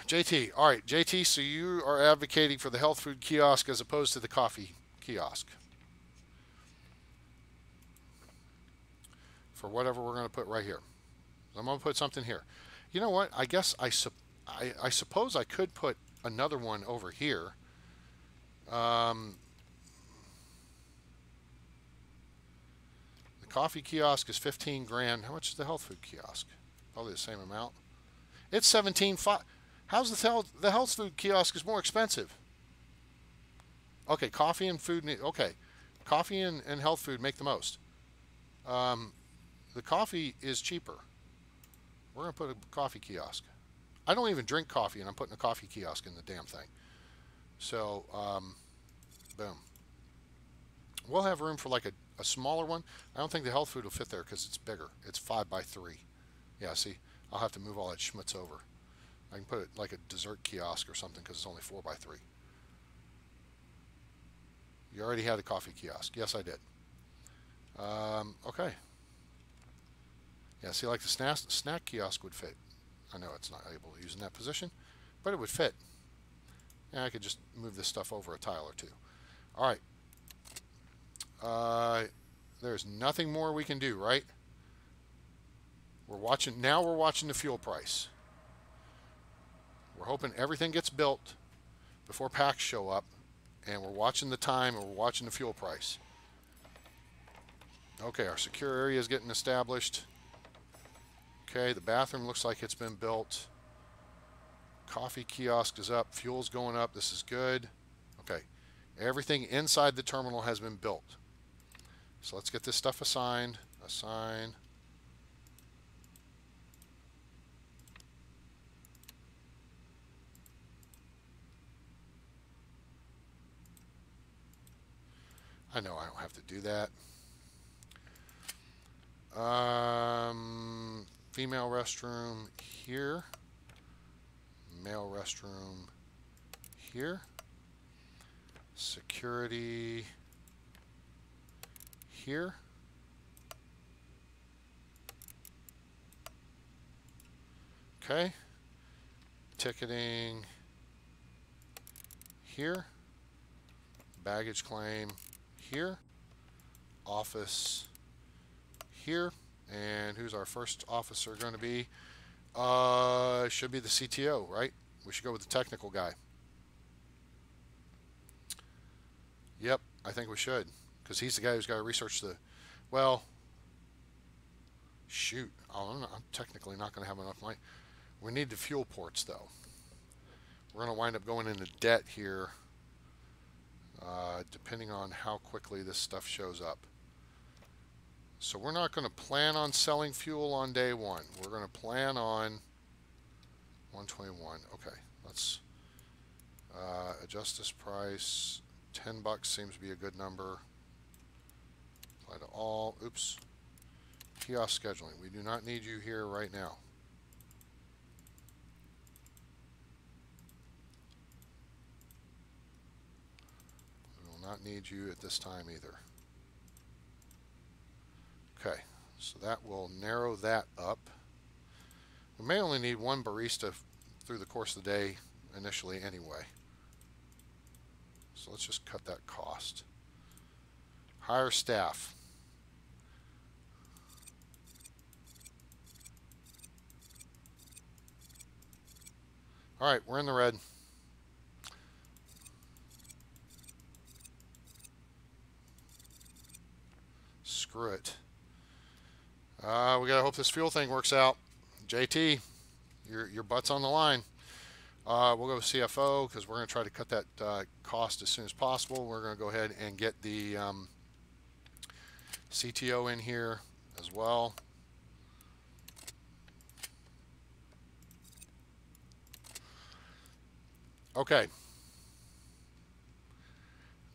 JT. All right, JT, so you are advocating for the health food kiosk as opposed to the coffee kiosk. For whatever we're going to put right here. I'm going to put something here. You know what? I guess I suppose I could put another one over here. The coffee kiosk is 15 grand. How much is the health food kiosk? Probably the same amount. It's 17.5. How's the health food kiosk is more expensive? Okay, coffee and food. Okay, coffee and health food make the most. The coffee is cheaper. We're going to put a coffee kiosk. I don't even drink coffee, and I'm putting a coffee kiosk in the damn thing. So, boom. We'll have room for like a smaller one. I don't think the health food will fit there because it's bigger. It's 5 by 3. Yeah, see? I'll have to move all that schmutz over. I can put it like a dessert kiosk or something because it's only 4 by 3. You already had a coffee kiosk. Yes, I did. Okay. Yeah, see, like the snack kiosk would fit. I know it's not able to use in that position, but it would fit. And I could just move this stuff over a tile or two. All right. There's nothing more we can do, right? We're watching the fuel price. We're hoping everything gets built before packs show up, and we're watching the time and we're watching the fuel price. Okay, our secure area is getting established. Okay, the bathroom looks like it's been built. Coffee kiosk is up. Fuel's going up. This is good. Okay, everything inside the terminal has been built. So let's get this stuff assigned. Assign. I know I don't have to do that. Female restroom here. Male restroom here. Security here. Okay. Ticketing here. Baggage claim here. Office here. And who's our first officer going to be? Should be the CTO, right? We should go with the technical guy. Yep, I think we should. Because he's the guy who's got to research the... Well, shoot. I'm technically not going to have enough money. We need the fuel ports, though. We're going to wind up going into debt here, depending on how quickly this stuff shows up. So we're not going to plan on selling fuel on day one. We're going to plan on 121. Okay, let's adjust this price. $10 seems to be a good number. Apply to all. Oops. Kiosk scheduling. We do not need you here right now. We will not need you at this time either. Okay, so that will narrow that up. We may only need one barista through the course of the day initially anyway. So let's just cut that cost. Hire staff. All right, we're in the red. Screw it. We gotta hope this fuel thing works out. JT, your butt's on the line. We'll go with CFO because we're going to try to cut that cost as soon as possible. We're going to go ahead and get the CTO in here as well. Okay.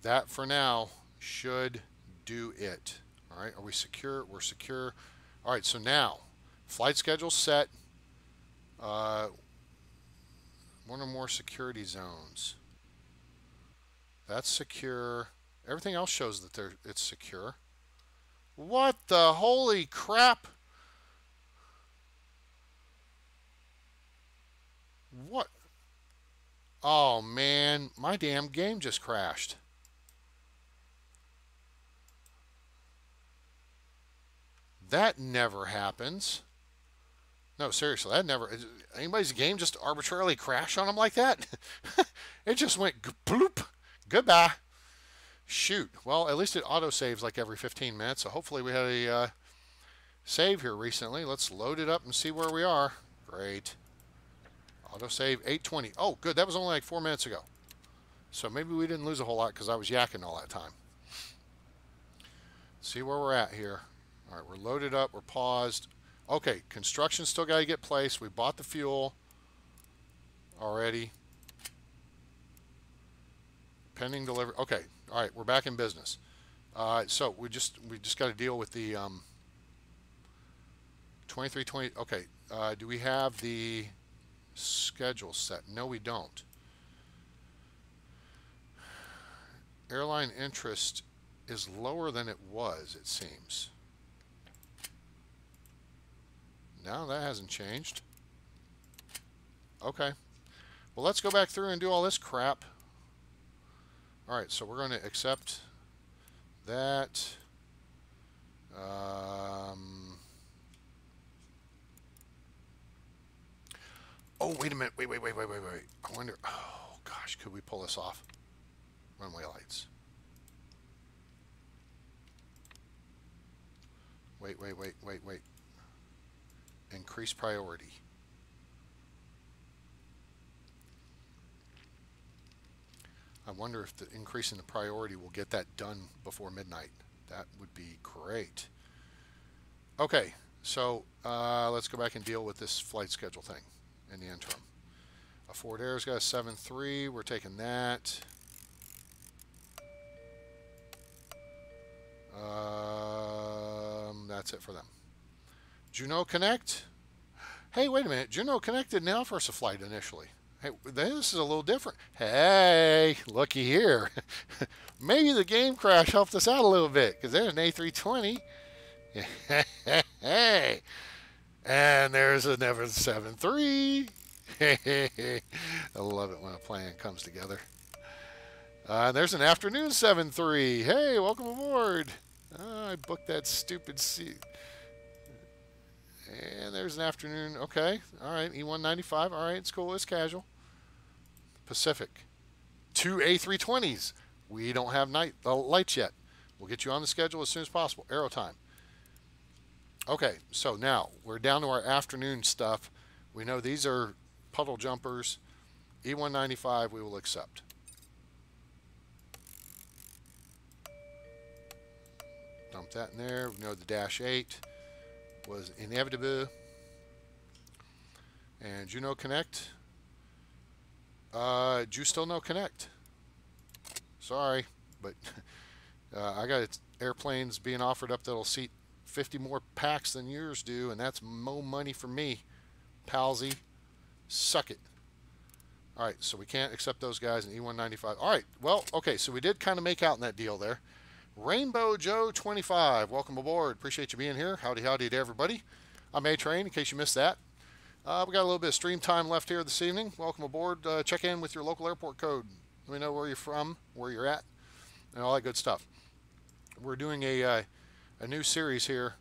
That for now should do it. All right, are we secure? We're secure. All right, so now flight schedule set. One or more security zones. That's secure. Everything else shows that it's secure. What the holy crap? What? Oh man, my damn game just crashed. That never happens. No, seriously, that never... Anybody's game just arbitrarily crash on them like that? It just went bloop. Goodbye. Shoot. Well, at least it auto-saves like every 15 minutes, so hopefully we had a save here recently. Let's load it up and see where we are. Great. Auto-save 820. Oh, good. That was only like 4 minutes ago. So maybe we didn't lose a whole lot because I was yakking all that time. See where we're at here. All right, we're loaded up. We're paused. Okay, construction still got to get placed. We bought the fuel already. Pending delivery. Okay, all right, we're back in business. So we just got to deal with the 2320. Okay, do we have the schedule set? No, we don't. Airline interest is lower than it was, it seems. No, that hasn't changed. Okay. Well, let's go back through and do all this crap. All right, so we're going to accept that. Oh, wait a minute. Wait. I wonder. Oh, gosh, could we pull this off? Runway lights. Wait. Increase priority. I wonder if the increase in the priority will get that done before midnight. That would be great. Okay, so let's go back and deal with this flight schedule thing in the interim. A Forward Air's got a 7-3. We're taking that. That's it for them. Juneau Connect. Hey, wait a minute. Juneau Connect didn't offer us a flight initially. Hey, this is a little different. Hey, looky here. Maybe the game crash helped us out a little bit because there's an A320. Hey, and there's another 7-3. I love it when a plan comes together. There's an afternoon 7-3. Hey, welcome aboard. I booked that stupid seat. And there's an afternoon. Okay. All right. E195. All right. It's cool. It's casual. Pacific. 2 A320s. We don't have lights yet. We'll get you on the schedule as soon as possible. Aero time. Okay. So now we're down to our afternoon stuff. We know these are puddle jumpers. E195 we will accept. Dump that in there. We know the Dash 8 was inevitable. And Juneau Connect. You still no Connect. Sorry, but I got airplanes being offered up that'll seat 50 more packs than yours do, and that's more money for me. Palsy, suck it. All right, so we can't accept those guys in E195. All right, well, okay, so we did kind of make out in that deal there. Rainbow Joe 25, welcome aboard. Appreciate you being here. Howdy to everybody. I'm A-Train, in case you missed that. We got a little bit of stream time left here this evening. Welcome aboard. Check in with your local airport code. Let me know where you're from, where you're at, and all that good stuff. We're doing a new series here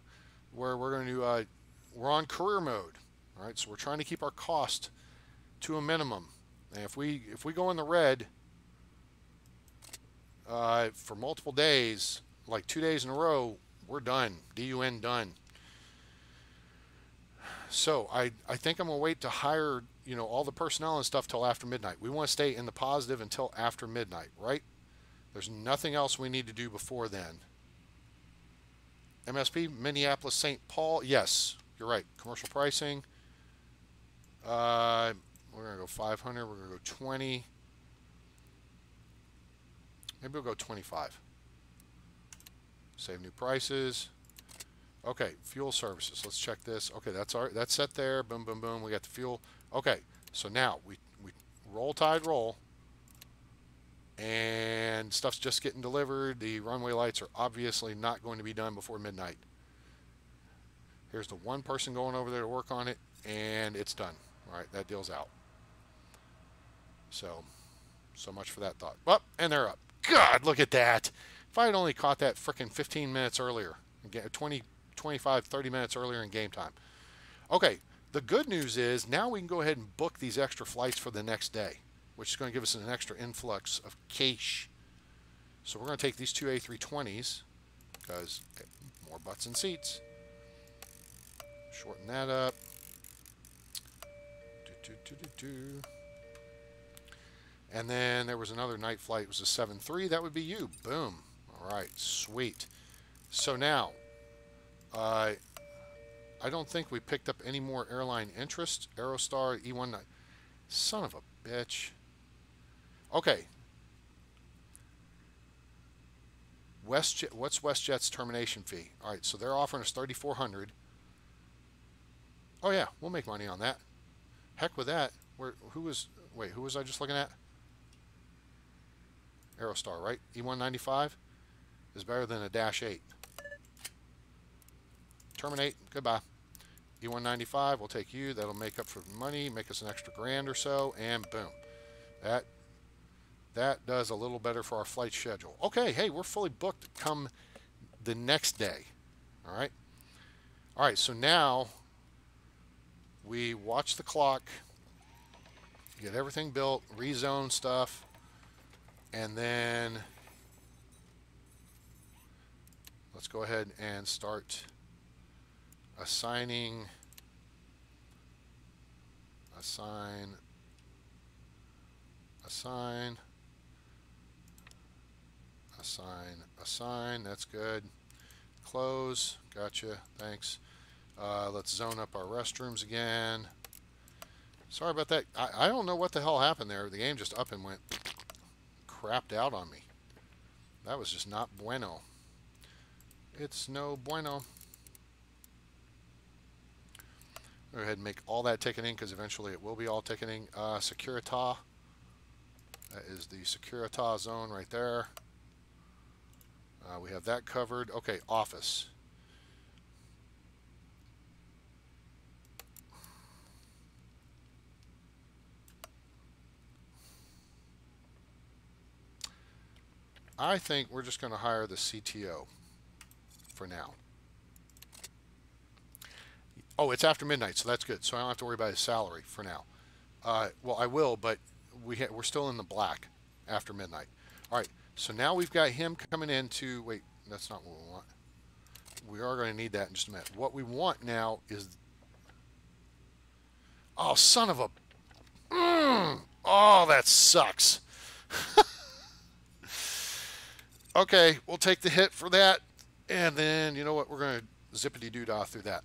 where we're going to we're on career mode. All right, so we're trying to keep our cost to a minimum. And if we go in the red for multiple days, like 2 days in a row, we're done. DUN done. So I think I'm gonna wait to hire all the personnel and stuff till after midnight. We want to stay in the positive until after midnight, right? There's nothing else we need to do before then. MSP Minneapolis St. Paul. Yes, you're right. Commercial pricing. We're gonna go 500. We're gonna go 20. Maybe we'll go 25. Save new prices. Okay, fuel services. Let's check this. Okay, that's set there. Boom, boom, boom. We got the fuel. Okay, so now we roll tide roll, and stuff's just getting delivered. The runway lights are obviously not going to be done before midnight. Here's the one person going over there to work on it, and it's done. All right, that deal's out. So much for that thought. Well, and they're up. God, look at that. If I had only caught that frickin' 15 minutes earlier, 20, 25, 30 minutes earlier in game time. Okay, the good news is now we can go ahead and book these extra flights for the next day, which is going to give us an extra influx of cash. So we're going to take these 2 A320s because more butts and seats. Shorten that up. And then there was another night flight. It was a 7-3. That would be you. Boom. All right. Sweet. So now, I don't think we picked up any more airline interest. Aerostar, E19. Son of a bitch. Okay. WestJet. What's WestJet's termination fee? All right. So they're offering us $3,400. Oh yeah, we'll make money on that. Heck with that. Who was I just looking at? Aerostar, right? E195 is better than a Dash 8. Terminate. Goodbye. E195, we'll take you. That'll make up for money, make us an extra grand or so, and boom. That does a little better for our flight schedule. Okay, hey, we're fully booked come the next day. All right. All right, so now we watch the clock, get everything built, rezone stuff, and then let's go ahead and start assigning, assign, that's good. Close, gotcha, thanks. Let's zone up our restrooms again. Sorry about that. I don't know what the hell happened there. The game just up and went crapped out on me. That was just not bueno. It's no bueno. Go ahead and make all that ticketing because eventually it will be all ticketing. Securita. That is the Securita zone right there. We have that covered. Okay, office. I think we're just going to hire the CTO for now. Oh, it's after midnight, so that's good. So I don't have to worry about his salary for now. Well, I will, but we're still in the black after midnight. All right, so now we've got him coming in to, wait, that's not what we want. We are going to need that in just a minute. What we want now is, oh, son of a, oh, that sucks. Okay, we'll take the hit for that, and then, you know what, we're going to zippity-doo-dah through that.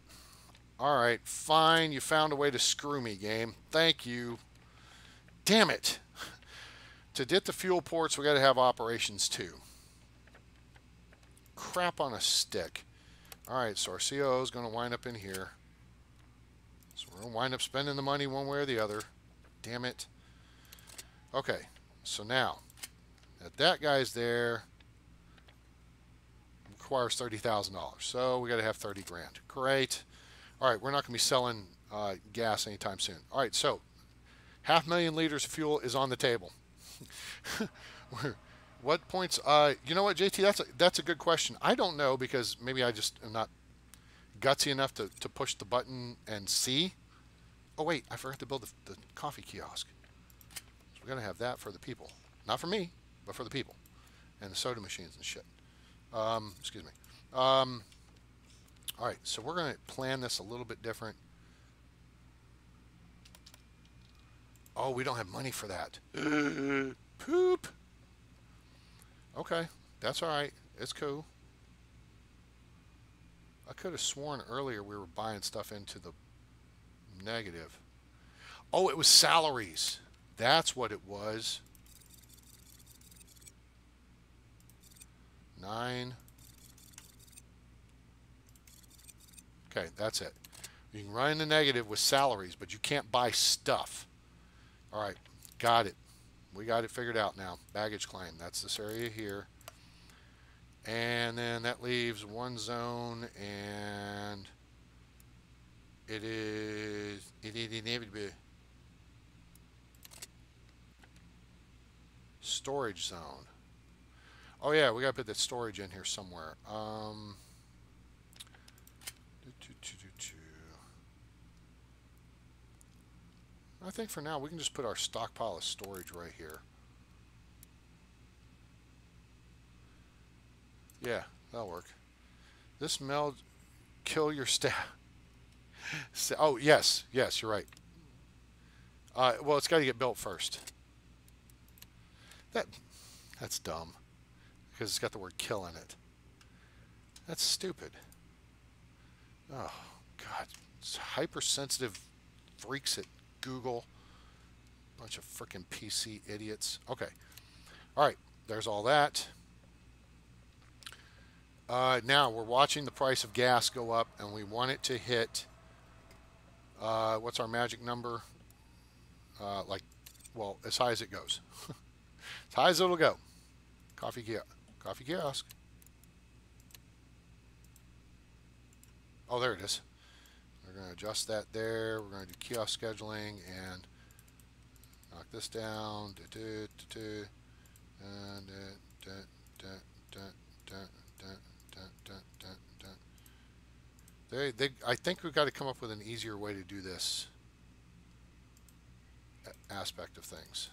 All right, fine, you found a way to screw me, game. Thank you. Damn it. To get the fuel ports, we got to have operations too. Crap on a stick. All right, so our COO is going to wind up in here. So we're going to wind up spending the money one way or the other. Damn it. Okay, so now that guy's there, requires $30,000. So we got to have 30 grand. Great. All right, we're not going to be selling gas anytime soon. All right, so 500,000 liters of fuel is on the table. What points? You know what, JT? That's a good question. I don't know because maybe I just am not gutsy enough to push the button and see. Oh wait, I forgot to build the coffee kiosk. So we're gonna have that for the people, not for me, but for the people, and the soda machines and shit. Excuse me. All right, so we're gonna plan this a little bit different. Oh, we don't have money for that. Poop. Okay, that's all right. It's cool. I could have sworn earlier we were buying stuff into the negative. Oh, it was salaries. That's what it was. 9. Okay, that's it. You can run in the negative with salaries, but you can't buy stuff. All right, got it. We got it figured out now. Baggage claim. That's this area here. And then that leaves one zone, and it is inevitably storage zone. Oh yeah, we got to put that storage in here somewhere. I think for now we can just put our stockpile of storage right here. Yeah, that'll work. This meld, kill your staff. Oh, yes, you're right. Well, it's got to get built first. That's dumb. Because it's got the word kill in it. That's stupid. Oh, God. It's hypersensitive freaks at Google. Bunch of frickin' PC idiots. Okay. All right. There's all that. Now we're watching the price of gas go up, and we want it to hit. What's our magic number? Well, as high as it goes. As high as it'll go. Coffee kiosk. Oh, there it is. We're going to adjust that there. We're going to do kiosk scheduling and knock this down. And I think we've got to come up with an easier way to do this aspect of things.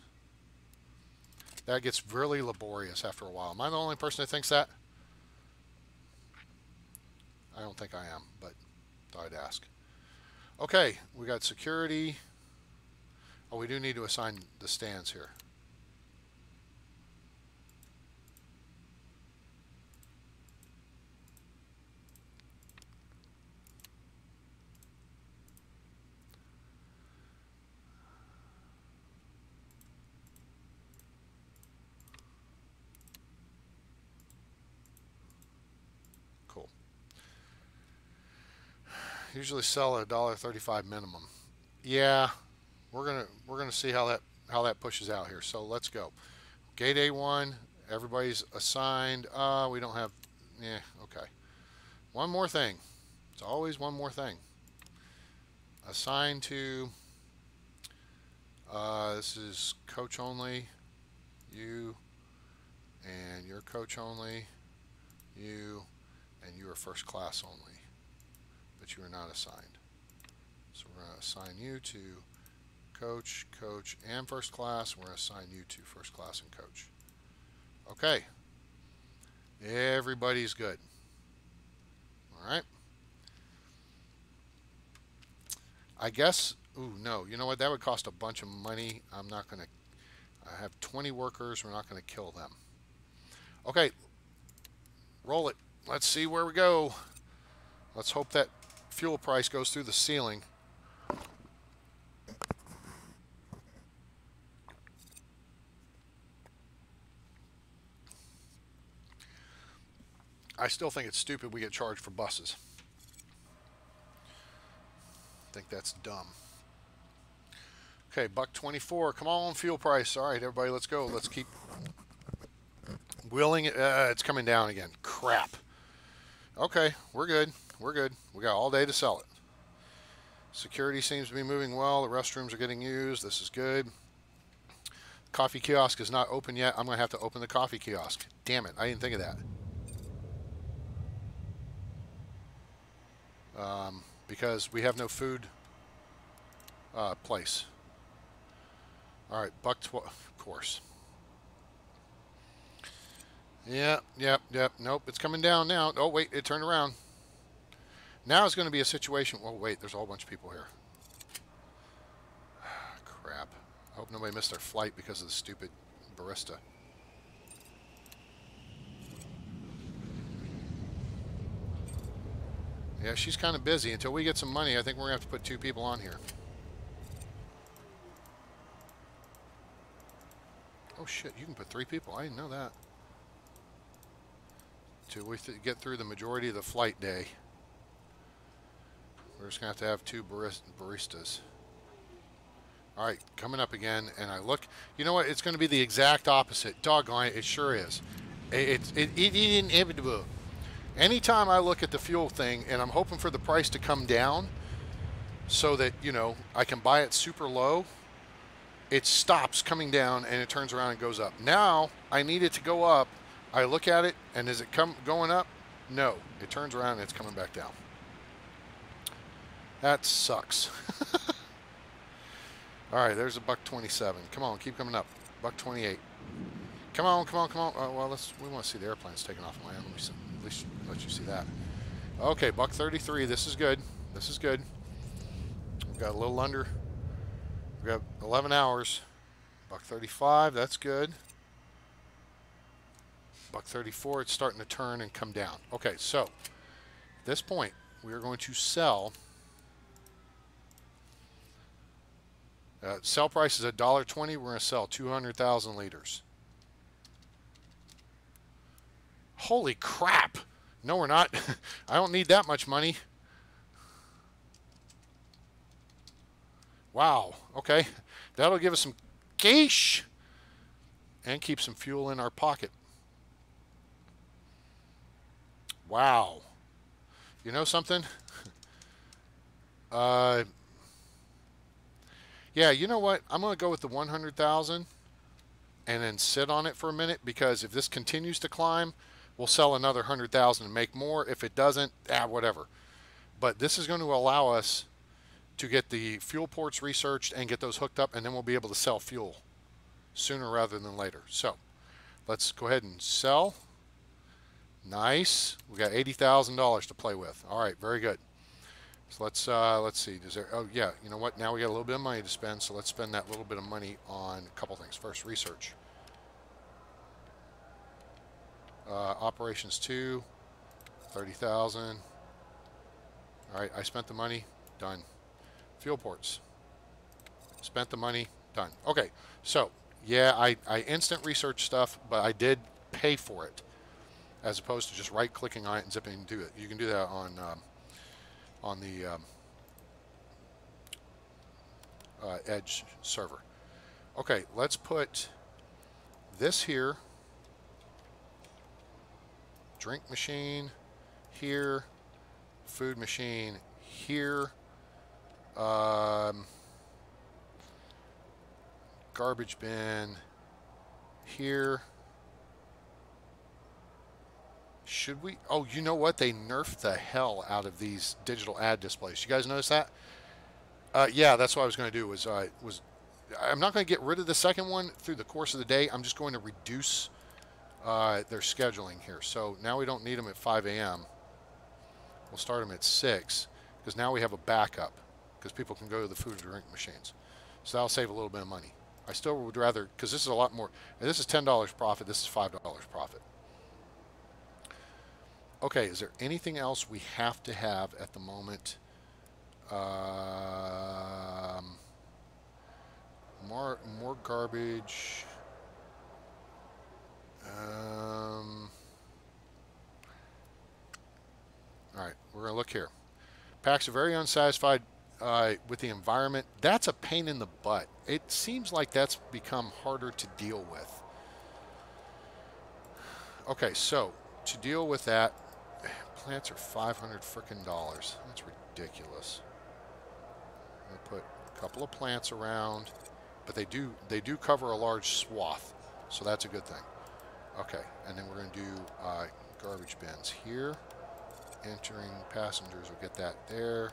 That gets really laborious after a while. Am I the only person that thinks that? I don't think I am, but thought I'd ask. Okay, we got security. Oh, we do need to assign the stands here. Cool. Usually sell at $1.35 minimum. Yeah, we're gonna see how that pushes out here. So let's go. Gate A1, everybody's assigned. We don't have. Yeah, okay. One more thing. It's always one more thing. Assign to. This is coach only. You and your coach only. You and you are first class only, but you are not assigned. So we're going to assign you to coach, coach, and first class. We're going to assign you to first class and coach. Okay. Everybody's good. All right. I guess, ooh, no, you know what? That would cost a bunch of money. I'm not going to, I have 20 workers. We're not going to kill them. Okay. Roll it. Let's see where we go. Let's hope that fuel price goes through the ceiling. I still think it's stupid we get charged for buses. I think that's dumb. Okay, $1.24. Come on, fuel price. All right, everybody, let's go. Let's keep willing it. It's coming down again. Crap. Okay, we're good. We're good. We got all day to sell it. Security seems to be moving well. The restrooms are getting used. This is good. Coffee kiosk is not open yet. I'm going to have to open the coffee kiosk. Damn it. I didn't think of that. Because we have no food place. All right, $1.12, of course. Yep. Nope, it's coming down now. Oh, wait, it turned around. Now it's going to be a situation. Oh, wait, there's a whole bunch of people here. Crap. I hope nobody missed their flight because of the stupid barista. Yeah, she's kind of busy. Until we get some money, I think we're going to have to put 2 people on here. Oh, shit, you can put 3 people. I didn't know that. Till we get through the majority of the flight day, we're just going to have 2 baristas. All right, coming up again, and I look. You know what? It's going to be the exact opposite. Doggone it, it sure is. It's inevitable. Anytime I look at the fuel thing, and I'm hoping for the price to come down so that, you know, I can buy it super low, it stops coming down and it turns around and goes up. Now, I need it to go up. I look at it, and is it going up? No. It turns around and it's coming back down. That sucks. All right, there's a $1.27. Come on, keep coming up. $1.28. Come on. Well, we want to see the airplanes taking off and land. Let me at least let you see that. Okay, $1.33. This is good. This is good. We've got a little under. We've got 11 hours. $1.35. That's good. $1.34. It's starting to turn and come down. Okay, so at this point, we are going to sell. Sell price is $1.20. We're going to sell 200,000 liters. Holy crap! No, we're not. I don't need that much money. Wow. Okay. That'll give us some cash and keep some fuel in our pocket. Wow. You know something? Uh, yeah, you know what? I'm going to go with the 100,000 and then sit on it for a minute, because if this continues to climb, we'll sell another 100,000 and make more. If it doesn't, whatever. But this is going to allow us to get the fuel ports researched and get those hooked up, and then we'll be able to sell fuel sooner rather than later. So let's go ahead and sell. Nice. We got $80,000 to play with. All right, very good. So let's see. Does there? Oh yeah. You know what? Now we got a little bit of money to spend. So let's spend that little bit of money on a couple things. First, research. Operations 2, 30,000. All right, I spent the money. Done. Fuel ports. Spent the money. Done. Okay. So yeah, I instant research stuff, but I did pay for it, as opposed to just right-clicking on it and zipping into it. You can do that on the Edge server. Okay, let's put this here, drink machine here, food machine here, garbage bin here. Should we? Oh, you know what? They nerfed the hell out of these digital ad displays. You guys notice that? Yeah, that's what I was going to do. I'm not going to get rid of the second one through the course of the day. I'm just going to reduce their scheduling here. So now we don't need them at 5 a.m. We'll start them at 6, because now we have a backup, because people can go to the food and drink machines. So that'll save a little bit of money. I still would rather, because this is a lot more. This is $10 profit. This is $5 profit. Okay, is there anything else we have to have at the moment? More garbage. All right, we're going to look here. Packs are very unsatisfied with the environment. That's a pain in the butt. It seems like that's become harder to deal with. Okay, so to deal with that, plants are $500 frickin' dollars. That's ridiculous. I'm gonna put a couple of plants around, but they do cover a large swath, so that's a good thing. Okay, and then we're gonna do garbage bins here. Entering passengers, we'll get that there.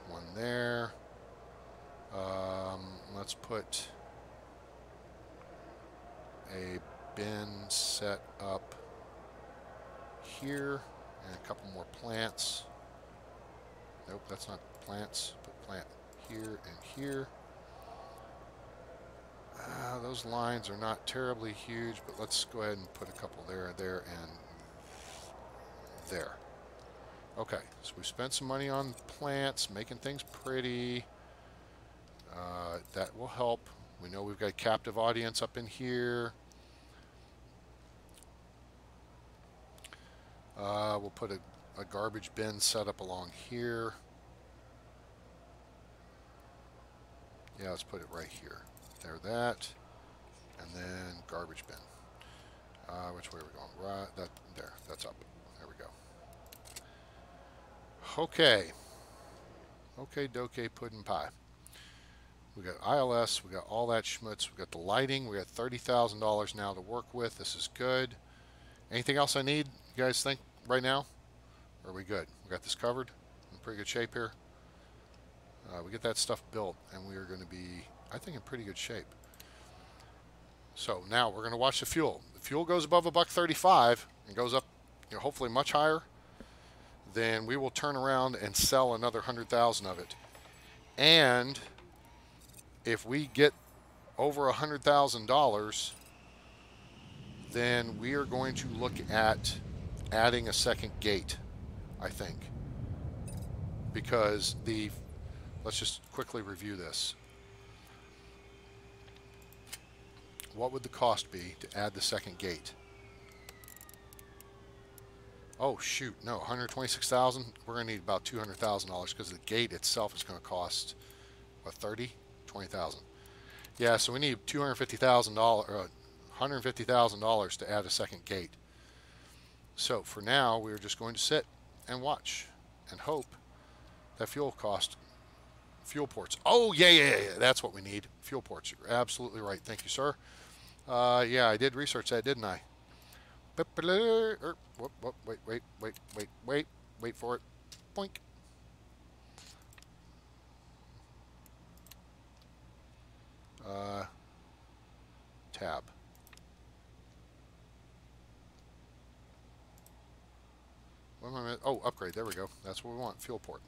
One there. Let's put a bin set up here, and a couple more plants. Nope, that's not plants. Put plant here and here. Those lines are not terribly huge, but let's go ahead and put a couple there, and there. Okay, so we spent some money on plants, making things pretty. That will help. We know we've got a captive audience up in here. We'll put a garbage bin set up along here. Yeah, let's put it right here. There, that. And then garbage bin. Which way are we going? Right, there, that's up. There we go. Okay. Okay, doke, pudding pie. We got ILS, we got all that schmutz, we got the lighting, we got $30,000 now to work with. This is good. Anything else I need, you guys think, right now? Or are we good? We got this covered. In pretty good shape here. We get that stuff built, and we are going to be, I think, in pretty good shape. So now we're going to watch the fuel. The fuel goes above $1.35 and goes up, hopefully much higher. Then we will turn around and sell another 100,000 of it. And if we get over $100,000, then we are going to look at adding a second gate, I think. Because let's just quickly review this. What would the cost be to add the second gate? Oh shoot, no, 126,000. We're gonna need about $200,000 because the gate itself is gonna cost what, 30, 20,000. Yeah, so we need $250,000, $150,000 to add a second gate. So for now, we're just going to sit and watch and hope that fuel ports. Oh, yeah. That's what we need. Fuel ports. You're absolutely right. Thank you, sir. Yeah, I did research that, didn't I? Wait for it. Boink. Tab. What am I? Oh, upgrade. There we go. That's what we want. Fuel port.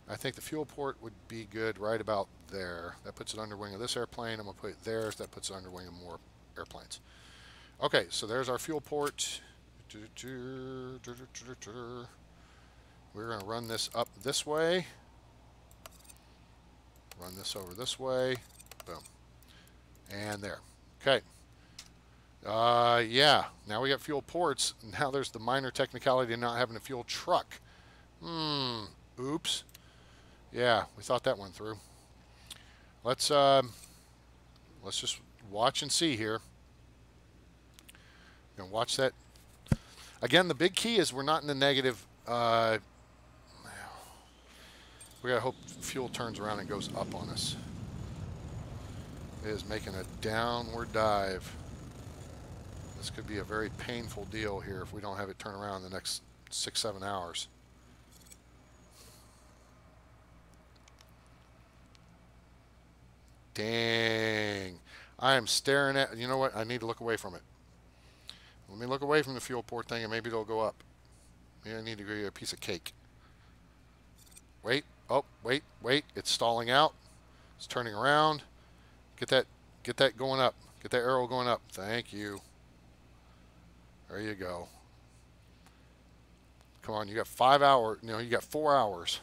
I think the fuel port would be good right about there. That puts it under wing of this airplane. I'm going to put it there. That puts it under wing of more airplanes. Okay, so there's our fuel port. We're going to run this up this way. Run this over this way. Boom. And there. Okay. Yeah. Now we got fuel ports. Now there's the minor technicality of not having a fuel truck. Oops. Yeah, we thought that went through. Let's just watch and see here. Gonna watch that. Again, the big key is we're not in the negative. We gotta hope fuel turns around and goes up on us. It is making a downward dive. This could be a very painful deal here if we don't have it turn around in the next 6-7 hours. Dang. I am staring at, you know what? I need to look away from it. Let me look away from the fuel port thing and maybe it'll go up. Maybe I need to give you a piece of cake. Wait. Oh, wait. It's stalling out. It's turning around. Get that going up. Get that arrow going up. Thank you. There you go. Come on, you got 5 hours. No, you got 4 hours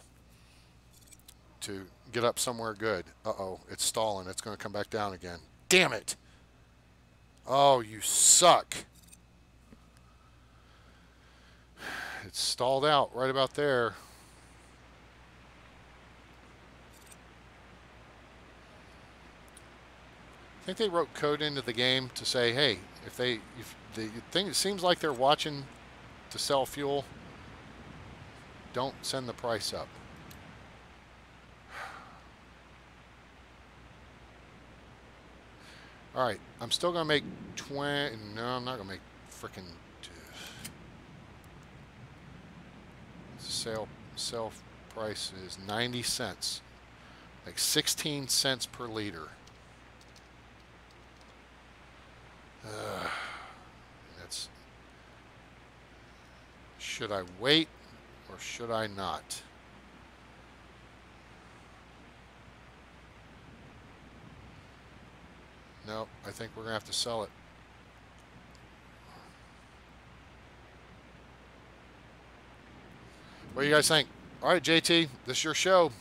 to get up somewhere good. Uh-oh, it's stalling. It's going to come back down again. Damn it. Oh, you suck. It's stalled out right about there. I think they wrote code into the game to say, hey, if the thing, it seems like they're watching to sell fuel, don't send the price up. All right, I'm still going to make 20. No, I'm not going to make frickin' sale price is 90 cents. Like 16 cents per liter. That's. Should I wait or should I not? No, I think we're going to have to sell it. What do you guys think? All right, JT, this is your show.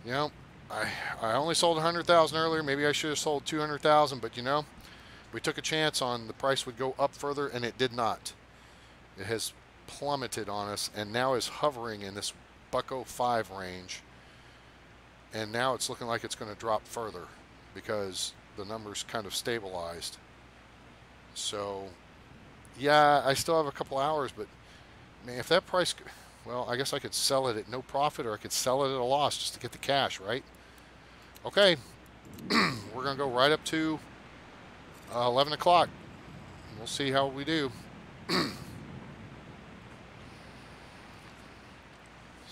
You know, I only sold 100,000 earlier. Maybe I should have sold 200,000, but you know, we took a chance on the price would go up further, and it did not. It has plummeted on us, and now is hovering in this $1.05 range. And now it's looking like it's going to drop further because the numbers kind of stabilized. So, yeah, I still have a couple hours, but man, if that price, well, I guess I could sell it at no profit or I could sell it at a loss just to get the cash, right? Okay, we're going to go right up to 11 o'clock. We'll see how we do. So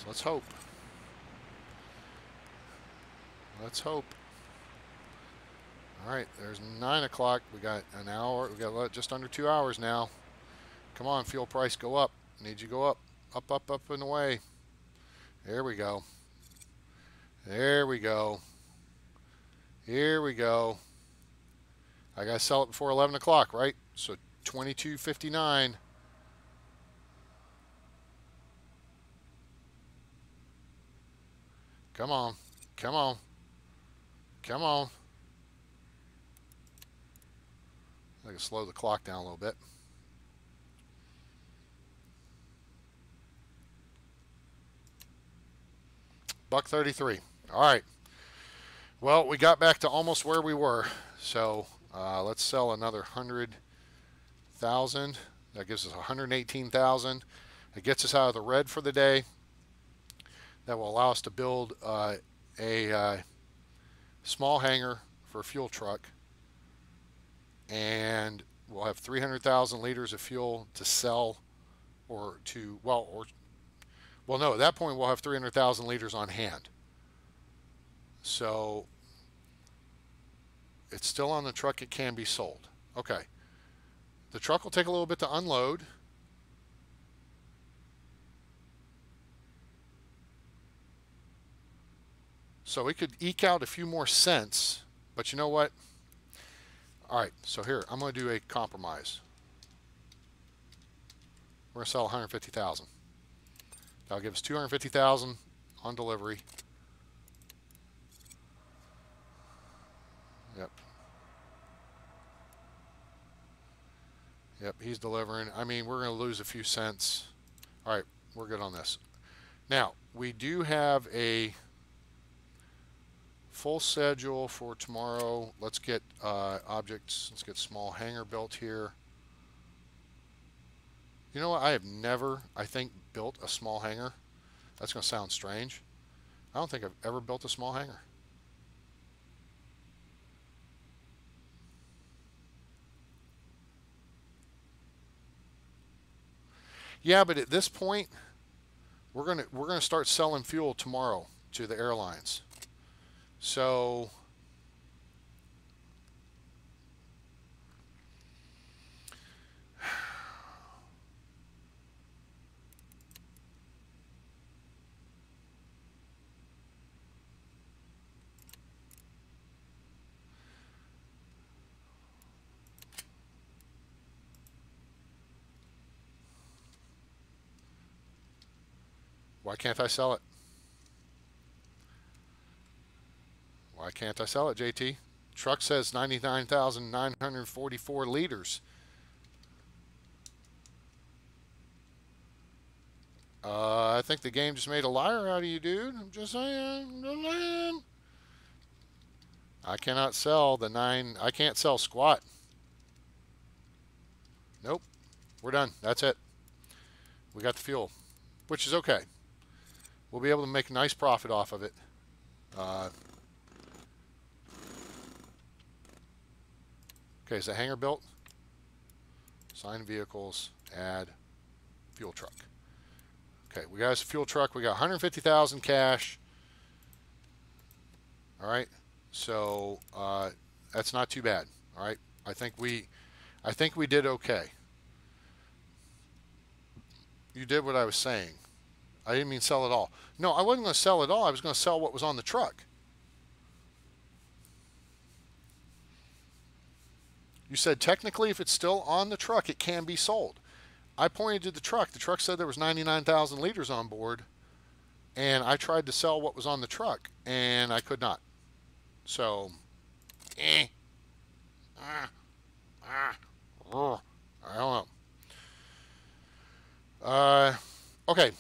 let's hope. Let's hope. All right, there's 9 o'clock. We got an hour. We got just under 2 hours now. Come on, fuel price, go up. Need you go up. Up and away. There we go. There we go. Here we go. I got to sell it before 11 o'clock, right? So 22.59. Come on. Come on. Come on. I can slow the clock down a little bit. $1.33. All right. Well, we got back to almost where we were. So let's sell another 100,000. That gives us 118,000. It gets us out of the red for the day. That will allow us to build a small hangar for a fuel truck, and we'll have 300,000 liters of fuel to sell, or to well, no, at that point we'll have 300,000 liters on hand. So it's still on the truck. It can be sold. Okay. The truck will take a little bit to unload. So we could eke out a few more cents, but you know what? All right, so here, I'm going to do a compromise. We're going to sell 150,000. That'll give us 250,000 on delivery. Yep. Yep, he's delivering. I mean, we're going to lose a few cents. All right, we're good on this. Now, we do have a full schedule for tomorrow. Let's get objects. Let's get small hangar built here. You know what? I have never, I think, built a small hangar. That's going to sound strange. I don't think I've ever built a small hangar. Yeah, but at this point, we're gonna start selling fuel tomorrow to the airlines. So why can't I sell it? Why can't I sell it, JT? Truck says 99,944 liters. I think the game just made a liar out of you, dude. I'm just saying. I cannot sell the 9. I can't sell squat. Nope. We're done. That's it. We got the fuel, which is okay. We'll be able to make a nice profit off of it. Okay, is the hangar built? Sign vehicles, add fuel truck. Okay, we got us a fuel truck. We got 150,000 cash. All right, so that's not too bad. All right, I think we did okay. You did what I was saying. I didn't mean sell it all. No, I wasn't going to sell it all. I was going to sell what was on the truck. You said technically if it's still on the truck, it can be sold. I pointed to the truck. The truck said there was 99,000 liters on board, and I tried to sell what was on the truck, and I could not. So, I don't know. Okay.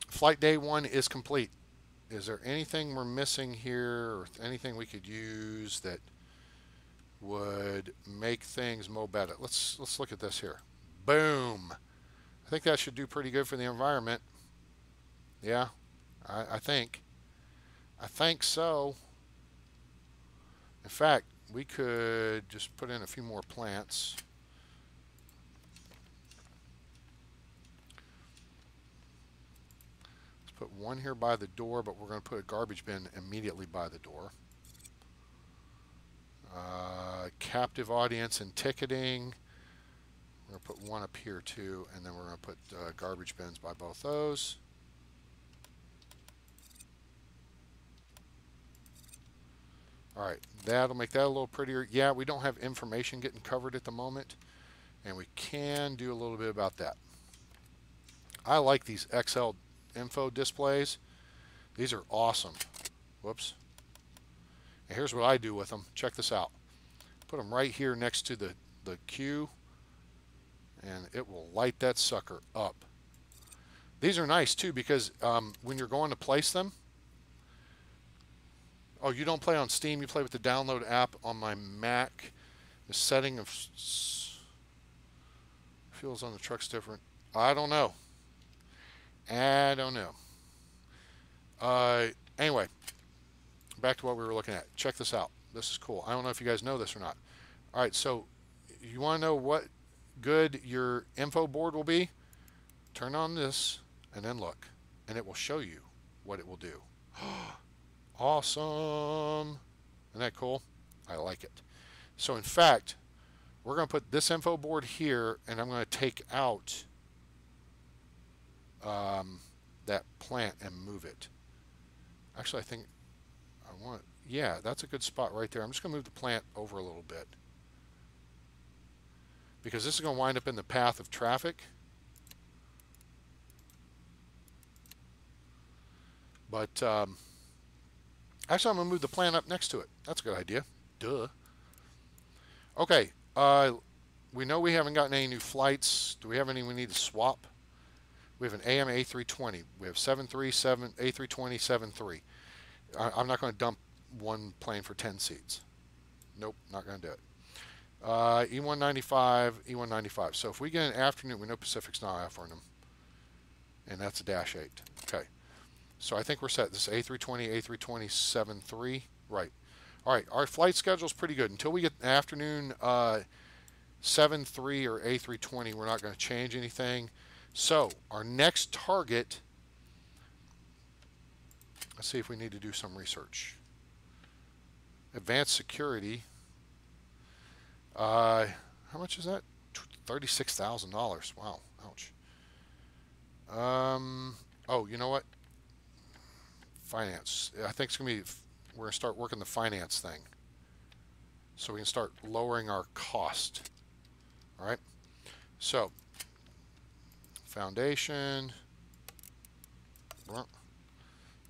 Flight day 1 is complete. Is there anything we're missing here, or anything we could use that would make things mo better? Let's look at this here. Boom. I think that should do pretty good for the environment. Yeah, I think so. In fact, we could just put in a few more plants. Let's put one here by the door, but we're going to put a garbage bin immediately by the door. Captive audience and ticketing. We're going to put one up here too, and then we're going to put garbage bins by both those. All right, that'll make that a little prettier. Yeah, we don't have information getting covered at the moment, and we can do a little bit about that. I like these XL info displays. These are awesome. Whoops. And here's what I do with them. Check this out. Put them right here next to the queue, and it will light that sucker up. These are nice too because when you're going to place them, oh, you don't play on Steam, you play with the download app on my Mac. The setting of, Fuels on the truck's different. I don't know. I don't know. Anyway, back to what we were looking at. Check this out. This is cool. I don't know if you guys know this or not. All right, so you want to know what good your info board will be? Turn on this and then look, and it will show you what it will do. Awesome. Isn't that cool? I like it. So in fact, we're going to put this info board here, and I'm going to take out that plant and move it. Actually, I think I want, yeah, that's a good spot right there. I'm just going to move the plant over a little bit because this is going to wind up in the path of traffic. But actually, I'm going to move the plant up next to it. That's a good idea. Duh. Okay. We know we haven't gotten any new flights. Do we have any we need to swap? We have an AM A320. We have 737 A320 73. I'm not going to dump one plane for 10 seats. Nope, not going to do it. E195, E195. So if we get an afternoon, we know Pacific's not offering them. And that's a -8. Okay. So I think we're set. This is A320, A320 73. Right. All right. Our flight schedule is pretty good. Until we get an afternoon 73 or A320, we're not going to change anything. So our next target, let's see if we need to do some research. Advanced security. How much is that? $36,000. Wow. Ouch. Oh, you know what? Finance. I think it's going to be, we're going to start working the finance thing. So we can start lowering our cost. All right. So, foundation.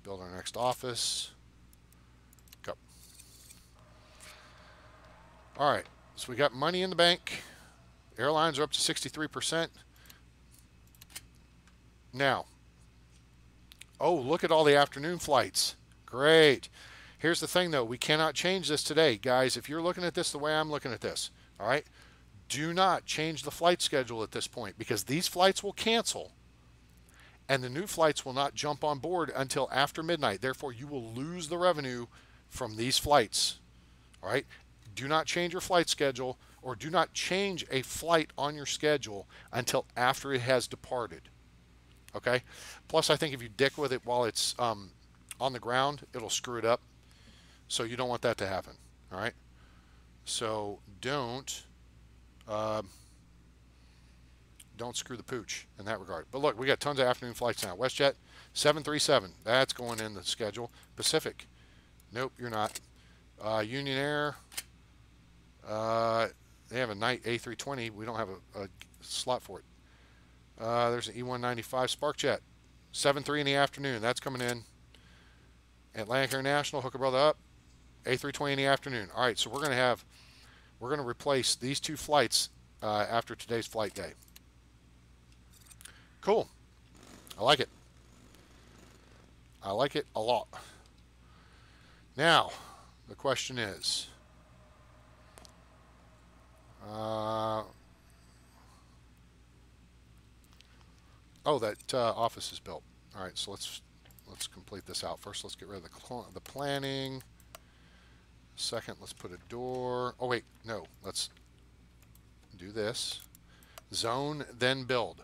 Build our next office. Go. All right. So we got money in the bank. Airlines are up to 63%. Now, oh, look at all the afternoon flights. Great. Here's the thing, though. We cannot change this today. Guys, if you're looking at this the way I'm looking at this, all right, do not change the flight schedule at this point because these flights will cancel and the new flights will not jump on board until after midnight. Therefore, you will lose the revenue from these flights. All right? Do not change your flight schedule or do not change a flight on your schedule until after it has departed. Okay? Plus, I think if you dick with it while it's on the ground, it'll screw it up. So you don't want that to happen. All right? So don't screw the pooch in that regard. But look, we got tons of afternoon flights now. WestJet 737, that's going in the schedule. Pacific, nope, you're not. Union Air, they have a night A320. We don't have a slot for it. There's an E195 SparkJet, 7:03 in the afternoon. That's coming in. Atlantic International, hook a brother up. A320 in the afternoon. All right, so we're going to replace these two flights after today's flight day. Cool. I like it. I like it a lot. Now, the question is, oh, that office is built. All right, so let's complete this out. First, let's get rid of the planning. Second, let's put a door. Oh, wait, no. Let's do this. Zone, then build.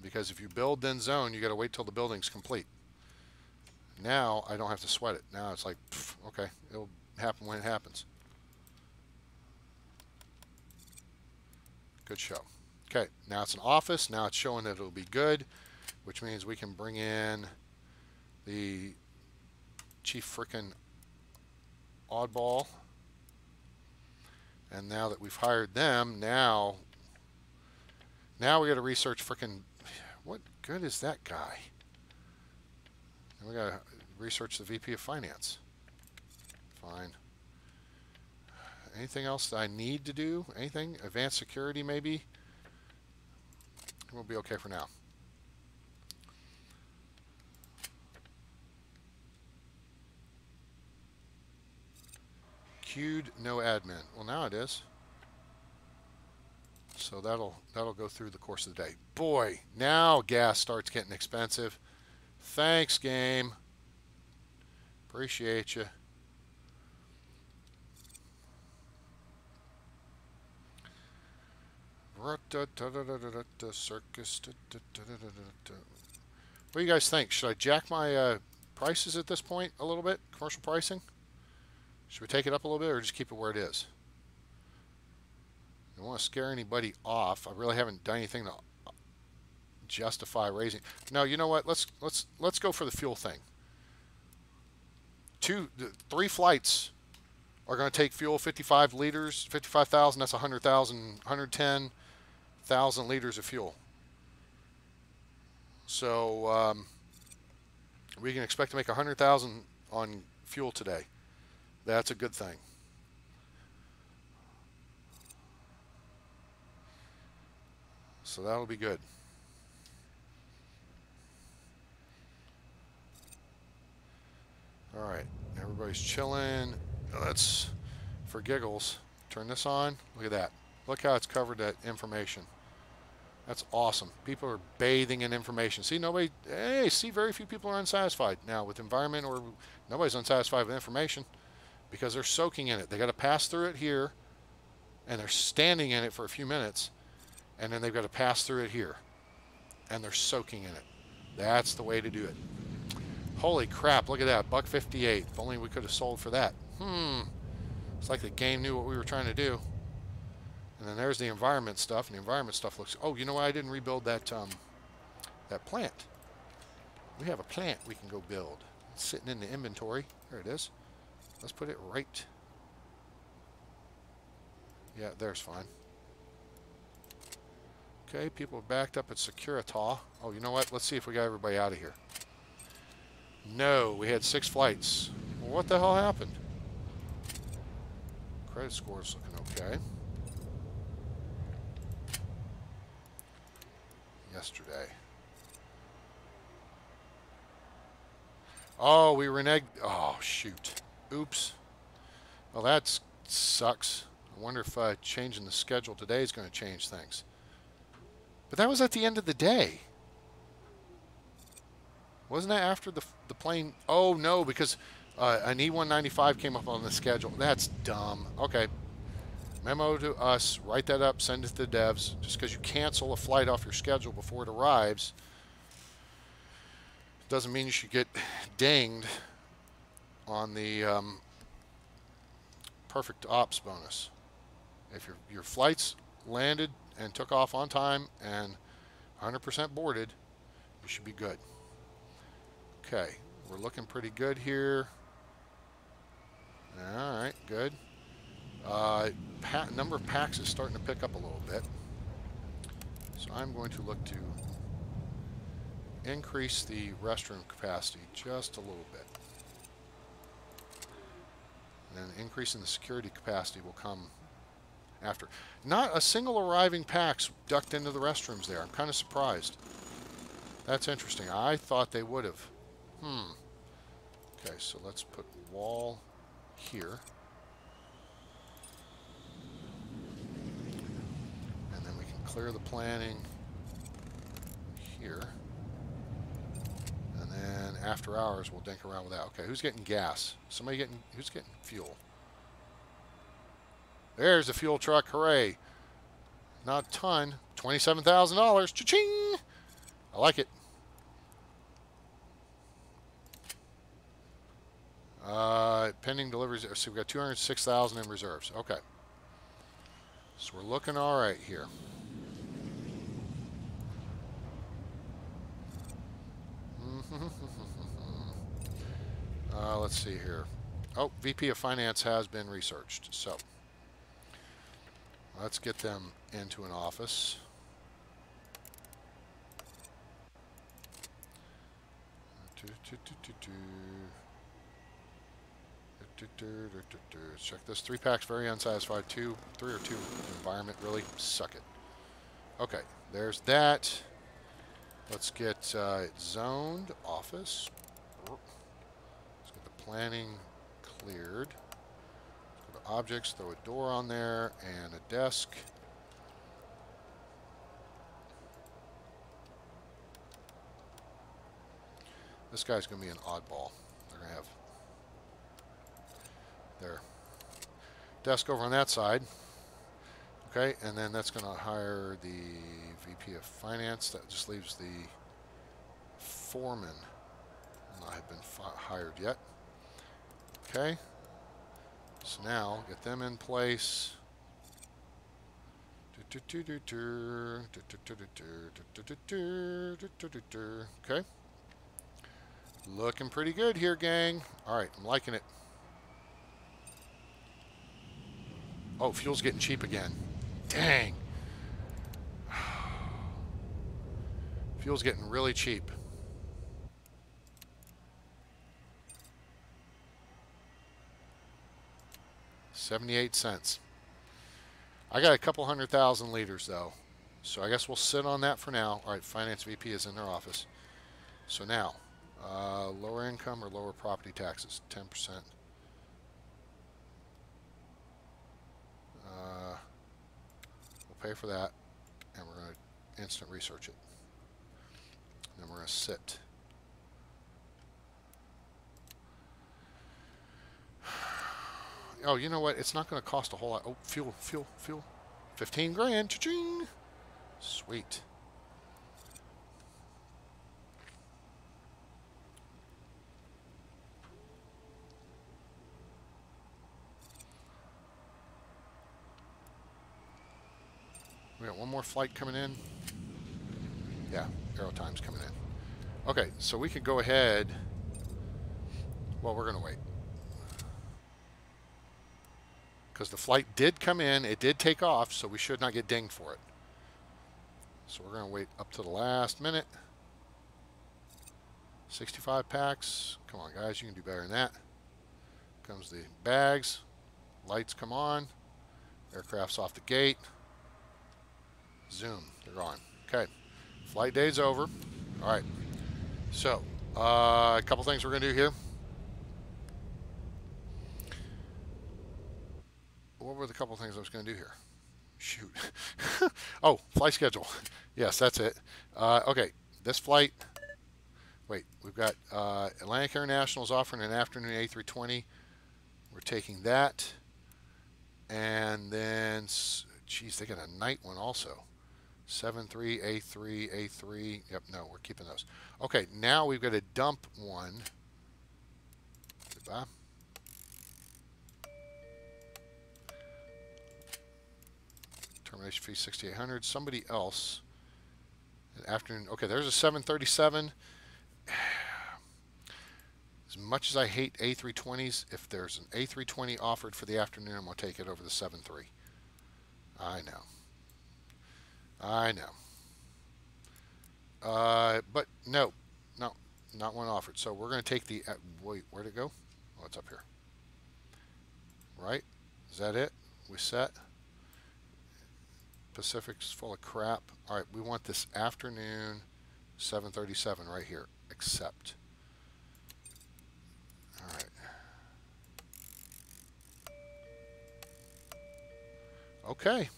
Because if you build, then zone, you got to wait till the building's complete. Now, I don't have to sweat it. Now it's like, pff, okay, it'll happen when it happens. Good show. Okay, now it's an office. Now it's showing that it'll be good, which means we can bring in the chief frickin' oddball. And now that we've hired them, now we got to research frickin' what good is that guy? And we got to research the VP of Finance. Fine. Anything else that I need to do? Anything? Advanced security, maybe? We'll be okay for now. Queued, no admin. Well, now it is. So that'll go through the course of the day. Boy, now gas starts getting expensive. Thanks, game. Appreciate you. Circus. What do you guys think? Should I jack my prices at this point a little bit? Commercial pricing? Should we take it up a little bit or just keep it where it is? I don't want to scare anybody off. I really haven't done anything to justify raising. No, you know what? Let's go for the fuel thing. 3 flights are going to take fuel 55 liters, 55,000. That's 100,000, 110,000 liters of fuel. So we can expect to make 100,000 on fuel today. That's a good thing. So that'll be good. All right, everybody's chilling. Let's, for giggles, turn this on. Look at that. Look how it's covered that information. That's awesome. People are bathing in information. See, very few people are unsatisfied now with environment, or nobody's unsatisfied with information because they're soaking in it. They got to pass through it here, and they're standing in it for a few minutes, and then they've got to pass through it here, and they're soaking in it. That's the way to do it. Holy crap, look at that, $1.58. If only we could have sold for that. It's like the game knew what we were trying to do. And then there's the environment stuff, and the environment stuff looks... Oh, you know what? I didn't rebuild that that plant. We have a plant we can go build. It's sitting in the inventory. There it is. Let's put it right... Yeah, there's fine. Okay, people are backed up at Securita. Oh, you know what? Let's see if we got everybody out of here. No, we had 6 flights. Well, what the hell happened? Credit score's looking okay. Yesterday. Oh, we reneged. Oh, shoot. Oops. Well, that sucks. I wonder if changing the schedule today is going to change things. But that was at the end of the day. Wasn't that after the plane? Oh, no, because an E195 came up on the schedule. That's dumb. Okay. Memo to us. Write that up. Send it to the devs. Just because you cancel a flight off your schedule before it arrives doesn't mean you should get dinged on the perfect ops bonus. If your flights landed and took off on time and 100% boarded, you should be good. Okay, we're looking pretty good here. All right, good. Number of packs is starting to pick up a little bit. So I'm going to look to increase the restroom capacity just a little bit. And then increasing the security capacity will come after. Not a single arriving pack's ducked into the restrooms there. I'm kind of surprised. That's interesting. I thought they would have. Okay, so let's put wall here. And then we can clear the planning here. And then after hours, we'll dink around with that. Okay, who's getting gas? Who's getting fuel? There's the fuel truck. Hooray. Not a ton. $27,000. Cha-ching! I like it. Pending deliveries. So we've got 206,000 in reserves. Okay. So we're looking all right here. Let's see here. Oh, VP of Finance has been researched. So let's get them into an office. Let's check this. 3 packs, very unsatisfied. 3 or 2 environment, really suck it. Okay, there's that. Let's get it zoned office. Let's get the planning cleared. Let's go to objects, throw a door on there and a desk. This guy's going to be an oddball. They're going to have their desk over on that side. Okay, and then that's going to hire the VP of Finance. That just leaves the foreman not have been hired yet. Okay, so now get them in place. Okay, looking pretty good here, gang. All right, I'm liking it. Oh, fuel's getting cheap again. Dang. Fuel's getting really cheap. $0.78. I got a couple 100,000 liters though, so I guess we'll sit on that for now. All right, Finance VP is in their office. So now, lower income or lower property taxes, 10%. We'll pay for that, and we're going to instant research it. And then we're going to sit. Oh, you know what? It's not going to cost a whole lot. Oh, fuel. 15 grand. Cha-ching. Sweet. We got one more flight coming in. Yeah, Aero Time's coming in. Okay, so we could go ahead. Well, we're going to wait. Because the flight did come in, it did take off, so we should not get dinged for it. So we're going to wait up to the last minute. 65 packs. Come on, guys, you can do better than that. Comes the bags. Lights come on. Aircraft's off the gate. Zoom. They're gone. Okay. Flight day's over. All right. So, a couple things we're going to do here. What were the couple things I was going to do here? Shoot. Oh, flight schedule. Yes, that's it. Okay, this flight. Wait, we've got Atlantic Air National is offering an afternoon A320. We're taking that. And then, geez, they got a night one also. 7-3, A3, A3. Yep, no, we're keeping those. Okay, now we've got a dump one. Goodbye. Termination fee 6,800. Somebody else. An afternoon. Okay, there's a 737. As much as I hate A320s, if there's an A320 offered for the afternoon, I'm going to take it over the 7.3. I know. But no, not one offered. So we're going to take the. Wait, where'd it go? Oh, it's up here. Right? Is that it? We set. Pacific's full of crap. All right, we want this afternoon 737 right here. Accept. All right. Okay.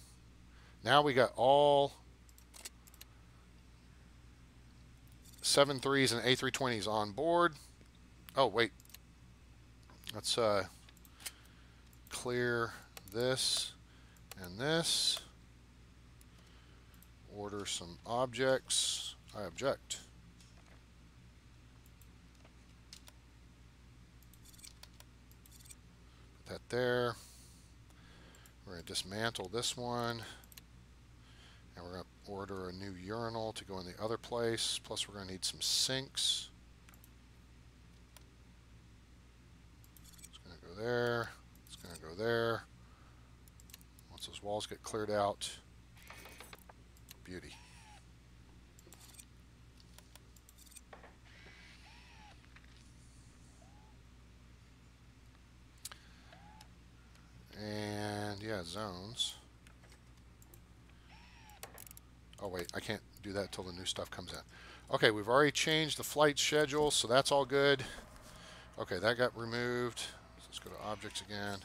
Now we got all 7.3s and A320s on board. Oh, wait. Let's clear this and this. Order some objects. I object. Put that there. We're going to dismantle this one. And we're going to order a new urinal to go in the other place. Plus we're going to need some sinks. It's going to go there. It's going to go there. Once those walls get cleared out. Beauty. And yeah, zones. Oh wait, I can't do that till the new stuff comes in. Okay, we've already changed the flight schedule, so that's all good. Okay, that got removed. Let's go to objects again.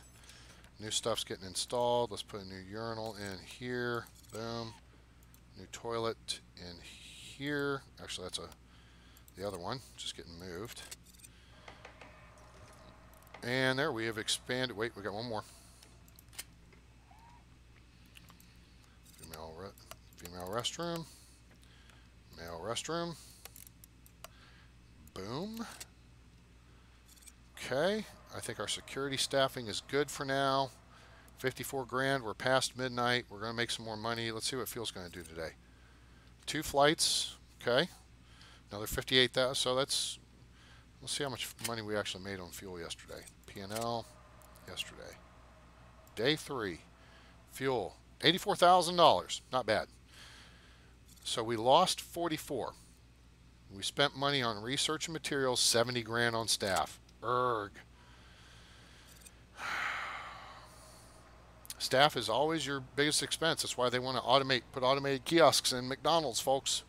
New stuff's getting installed. Let's put a new urinal in here. Boom. New toilet in here. Actually, The other one just getting moved. And there we have expanded. Wait, we got one more. Female restroom. Male restroom. Boom. Okay. I think our security staffing is good for now. 54 grand. We're past midnight. We're going to make some more money. Let's see what Fuel's going to do today. 2 flights. Okay. Another 58,000. So let's see how much money we actually made on fuel yesterday. P&L yesterday. Day 3. Fuel. $84,000. Not bad. So we lost 44. We spent money on research and materials, 70 grand on staff. Erg. Staff is always your biggest expense. That's why they want to put automated kiosks in McDonald's, folks.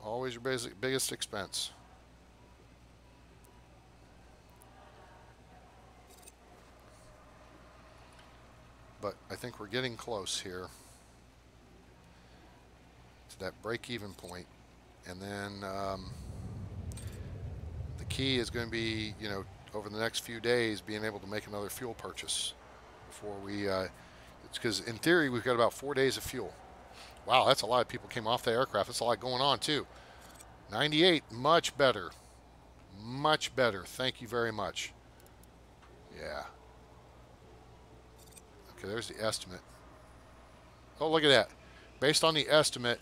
Always your biggest expense. But I think we're getting close here to that break-even point. And then the key is going to be, over the next few days, being able to make another fuel purchase before we. It's because in theory we've got about 4 days of fuel. Wow, that's a lot of people came off the aircraft. That's a lot going on too. 98, much better, much better. Thank you very much. Yeah. Okay, there's the estimate. Oh, look at that. Based on the estimate,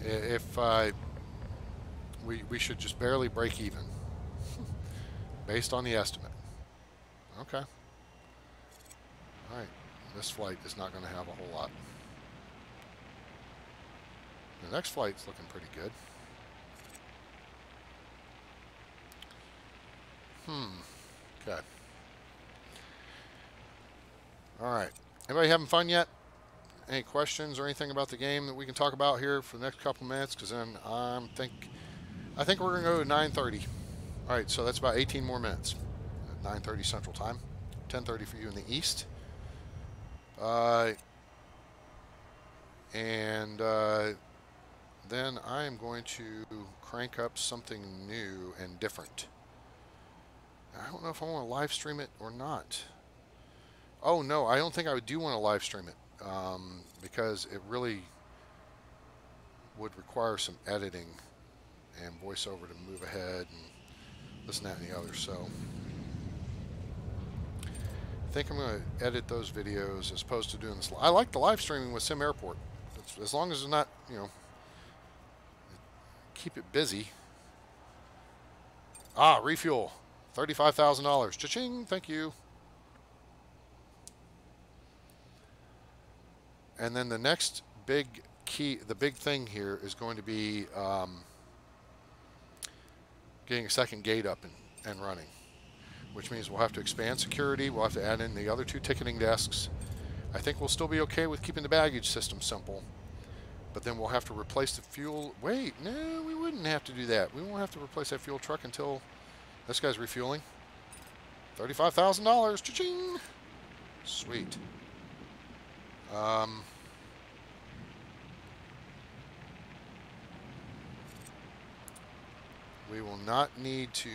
if we should just barely break even. Based on the estimate. Okay. All right. This flight is not going to have a whole lot. The next flight's looking pretty good. Okay. All right. Anybody having fun yet? Any questions or anything about the game that we can talk about here for the next couple minutes? Because then I think we're going to go to 9:30. All right, so that's about 18 more minutes. 9:30 Central Time, 10:30 for you in the East. Then I am going to crank up something new and different. I don't know if I want to live stream it or not. Oh, no, I don't think I do want to live stream it because it really would require some editing and voiceover to move ahead and this and that and the other. So I think I'm going to edit those videos as opposed to doing this. I like the live streaming with SimAirport. As long as it's not, keep it busy. Ah, refuel. $35,000. Cha-ching. Thank you. And then the next big thing here is going to be getting a second gate up and running, which means we'll have to expand security. We'll have to add in the other 2 ticketing desks. I think we'll still be okay with keeping the baggage system simple, but then we'll have to replace the fuel. Wait, no, we wouldn't have to do that. We won't have to replace that fuel truck until this guy's refueling. $35,000. Cha-ching. Sweet. We will not need to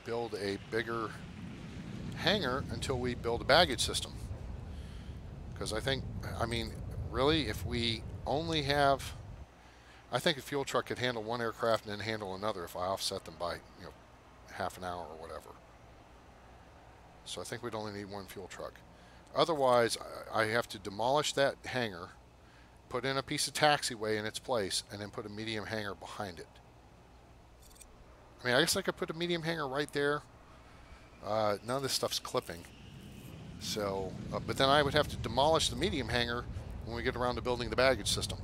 build a bigger hangar until we build a baggage system. Because really, if we only have, I think a fuel truck could handle one aircraft and then handle another if I offset them by, half an hour or whatever. So I think we'd only need one fuel truck. Otherwise, I have to demolish that hangar, put in a piece of taxiway in its place, and then put a medium hangar behind it. I guess I could put a medium hangar right there. None of this stuff's clipping. So, but then I would have to demolish the medium hangar when we get around to building the baggage system.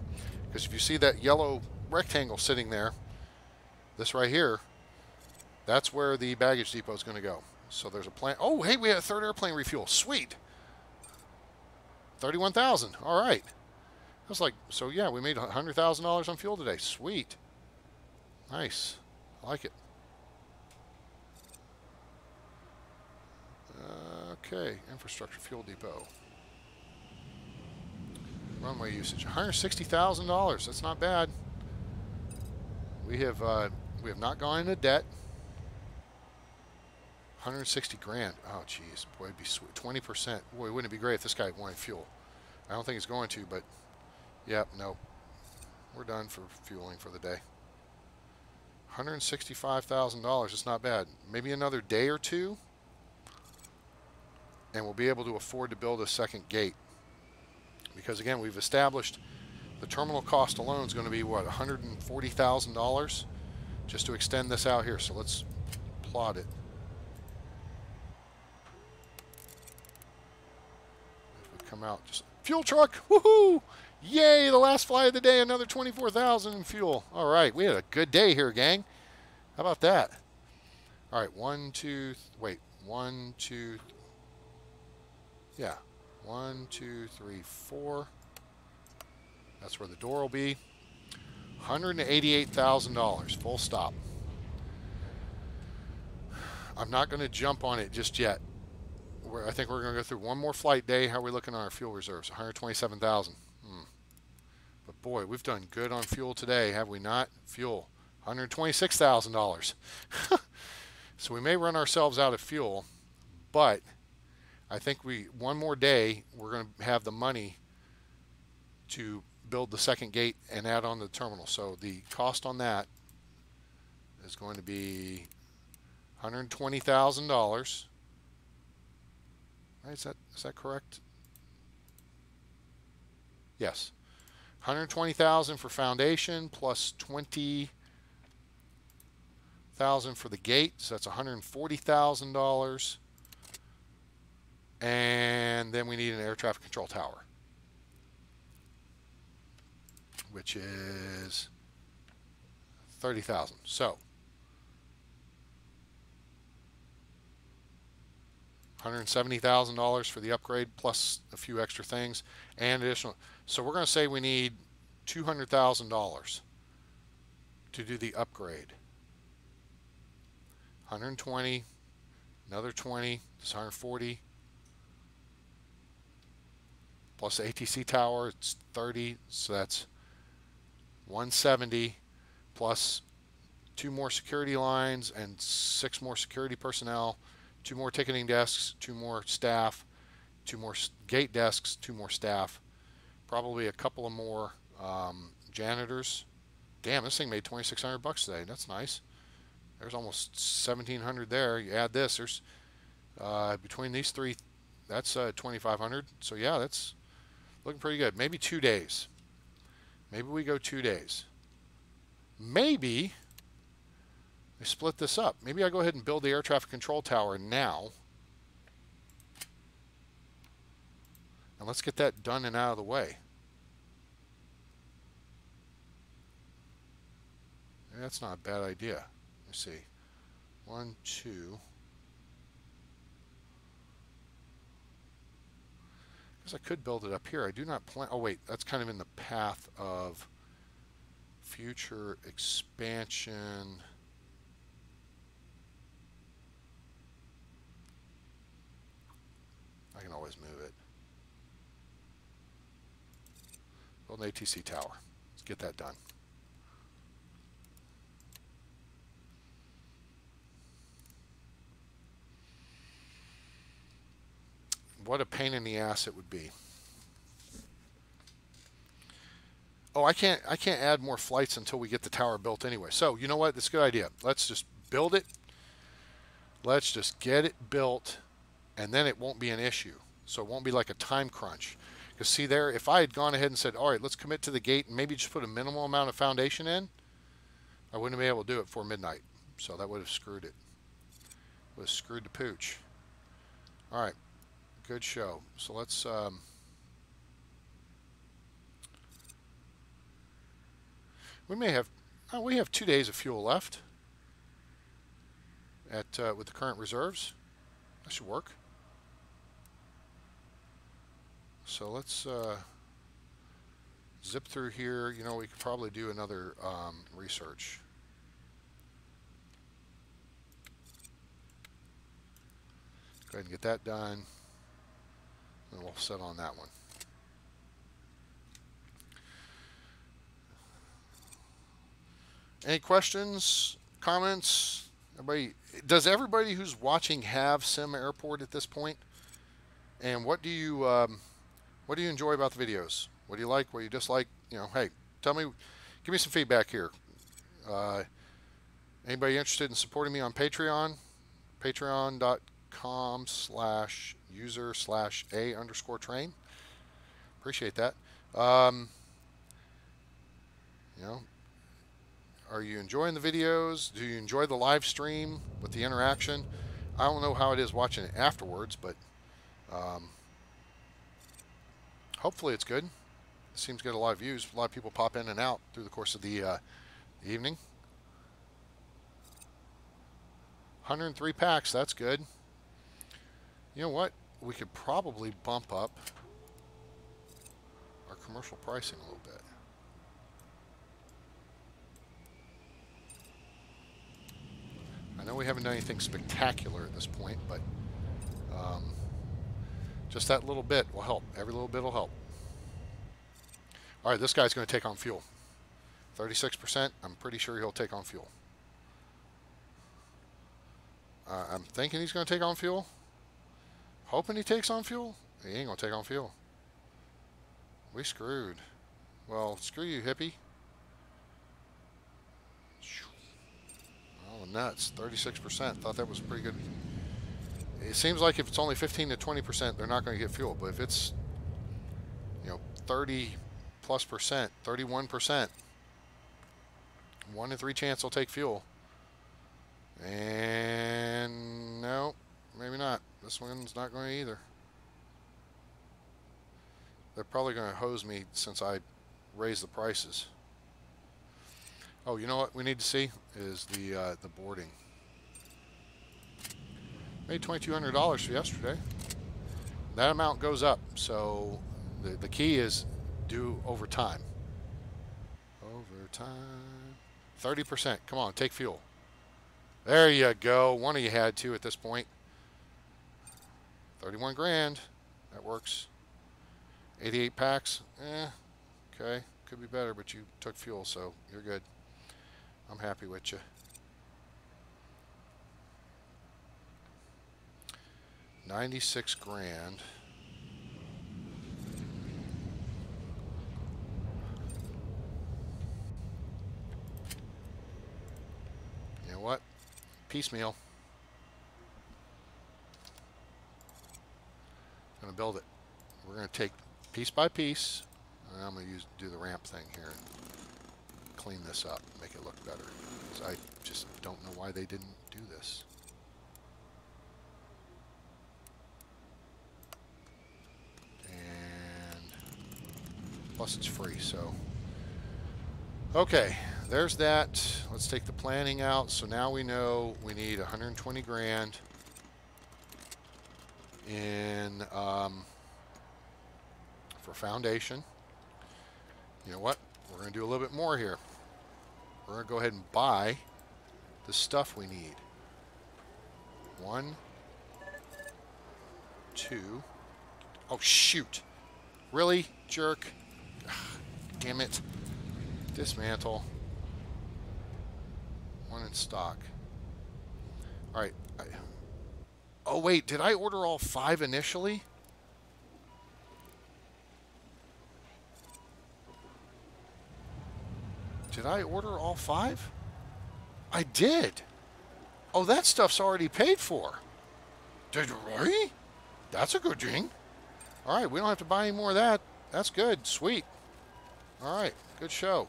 Because if you see that yellow rectangle sitting there, this right here, that's where the baggage depot is going to go. So there's a plan. Oh, hey, we had a 3rd airplane refuel. Sweet. 31,000. All right. I was like, so yeah, we made $100,000 on fuel today. Sweet. Nice. I like it. Okay, infrastructure fuel depot. Runway usage, $160,000. That's not bad. We have not gone into debt. 160 grand. Oh, geez. Boy, it'd be sweet. 20%. Boy, wouldn't it be great if this guy wanted fuel? I don't think he's going to, but yep, no. We're done for fueling for the day. $165,000. It's not bad. Maybe another day or two, and we'll be able to afford to build a second gate. Because again, we've established the terminal cost alone is going to be what, $140,000 just to extend this out here. So let's plot it. If we come out, just fuel truck, woohoo! Yay! The last flight of the day, another 24,000 in fuel. All right, we had a good day here, gang. How about that? All right, one, two, yeah. 1, 2, 3, 4. That's where the door will be. $188,000, full stop. I'm not going to jump on it just yet. I think we're going to go through one more flight day. How are we looking on our fuel reserves? 127,000. But boy, we've done good on fuel today, have we not? Fuel, $126,000. So we may run ourselves out of fuel, but I think one more day, we're going to have the money to build the second gate and add on the terminal. So the cost on that is going to be $120,000. Right, is that correct? Yes. $120,000 for foundation plus $20,000 for the gate. So that's $140,000. And then we need an air traffic control tower, which is $30,000. So $170,000 for the upgrade plus a few extra things and additional. So we're going to say we need $200,000 to do the upgrade. 120, another 20, it's 140. Plus the ATC tower, it's 30, so that's 170 plus 2 more security lines and 6 more security personnel, 2 more ticketing desks, 2 more staff, 2 more gate desks, 2 more staff, probably a couple of more janitors. Damn, this thing made $2,600 today. That's nice. There's almost $1,700 there. You add this, there's between these three, that's $2,500. So yeah, that's looking pretty good. Maybe 2 days. Maybe we go 2 days. Maybe I split this up. Maybe I go ahead and build the air traffic control tower now. And let's get that done and out of the way. That's not a bad idea. Let's see. 1, 2. I could build it up here. I do not plan. Oh wait, that's kind of in the path of future expansion. I can always move it. Build an ATC tower. Let's get that done. What a pain in the ass it would be. Oh, I can't add more flights until we get the tower built anyway. So, you know what? That's a good idea. Let's just build it. Let's just get it built, and then it won't be an issue. So it won't be like a time crunch. Because see there, if I had gone ahead and said, all right, let's commit to the gate and maybe just put a minimal amount of foundation in, I wouldn't have been able to do it before midnight. So that would have screwed it. Would have screwed the pooch. All right. Good show. So let's we have 2 days of fuel left at with the current reserves. That should work. So let's zip through here. You know, we could probably do another research. Go ahead and get that done. And we'll set on that one. Any questions, comments? Everybody, does everybody who's watching have SimAirport at this point? And what do you enjoy about the videos? What do you like? What do you dislike? You know, hey, tell me, give me some feedback here. Uh, Anybody interested in supporting me on Patreon? Patreon.com/user/a_train. Appreciate that. Um, you know, are you enjoying the videos? Do you enjoy the live stream with the interaction? I don't know how it is watching it afterwards, but um, hopefully it's good. It seems to get a lot of views. A lot of people pop in and out through the course of the evening. 103 packs, that's good. You know what? We could probably bump up our commercial pricing a little bit. I know we haven't done anything spectacular at this point, but just that little bit will help. Every little bit will help. All right, this guy's going to take on fuel. 36%, I'm pretty sure he'll take on fuel. I'm thinking he's going to take on fuel. Hoping he takes on fuel. He ain't going to take on fuel. We screwed. Well, screw you, hippie. Oh, nuts. 36%. Thought that was pretty good. It seems like if it's only 15 to 20%, they're not going to get fuel. But if it's, 30 plus percent, 31%, 1 in 3 chance they'll take fuel. And no, maybe not. This one's not going to either. They're probably going to hose me since I raised the prices. Oh, you know what we need to see is the boarding. Made $2,200 for yesterday. That amount goes up, so the key is do over time. Over time. 30%. Come on, take fuel. There you go. One of you had to at this point. 31 grand. That works. 88 packs. Okay. Could be better, but you took fuel, so you're good. I'm happy with you. $96 grand. You know what? Piecemeal. I'm going to build it. We're going to take piece by piece, and I'm going to do the ramp thing here and clean this up, make it look better. Because I just don't know why they didn't do this. And plus it's free, so. Okay, there's that. Let's take the planning out. So now we know we need 120 grand in for foundation. You know what? We're going to do a little bit more here. We're going to go ahead and buy the stuff we need. 1, 2. Oh, shoot. Really? Jerk. Ugh, damn it. Dismantle. 1 in stock. All right. Oh, wait. Did I order all 5 initially? Did I order all 5? I did. Oh, that stuff's already paid for. Did you really? That's a good thing. All right, we don't have to buy any more of that. That's good. Sweet. All right, good show.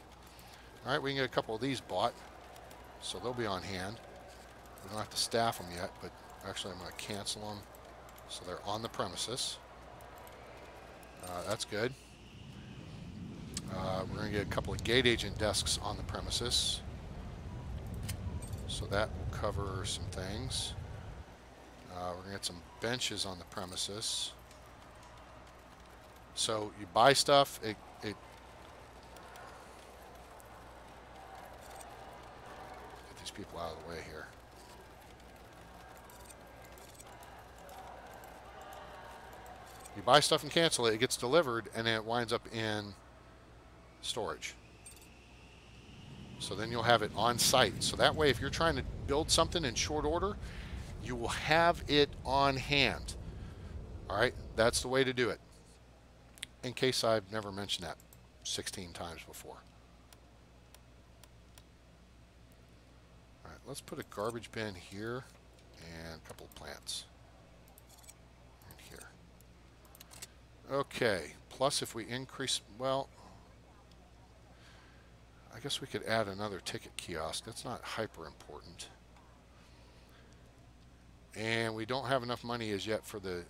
All right, we can get a couple of these bought, so they'll be on hand. We don't have to staff them yet, but actually I'm going to cancel them so they're on the premises. That's good. We're going to get a couple of gate agent desks on the premises, so that will cover some things. We're going to get some benches on the premises. So you buy stuff, get these people out of the way here. You buy stuff and cancel it, it gets delivered, and then it winds up in storage. So then you'll have it on site. So that way, if you're trying to build something in short order, you will have it on hand. All right, that's the way to do it. In case I've never mentioned that 16 times before. All right, let's put a garbage bin here and a couple of plants in here. Okay, plus if we increase, well, I guess we could add another ticket kiosk. That's not hyper important. And we don't have enough money as yet for the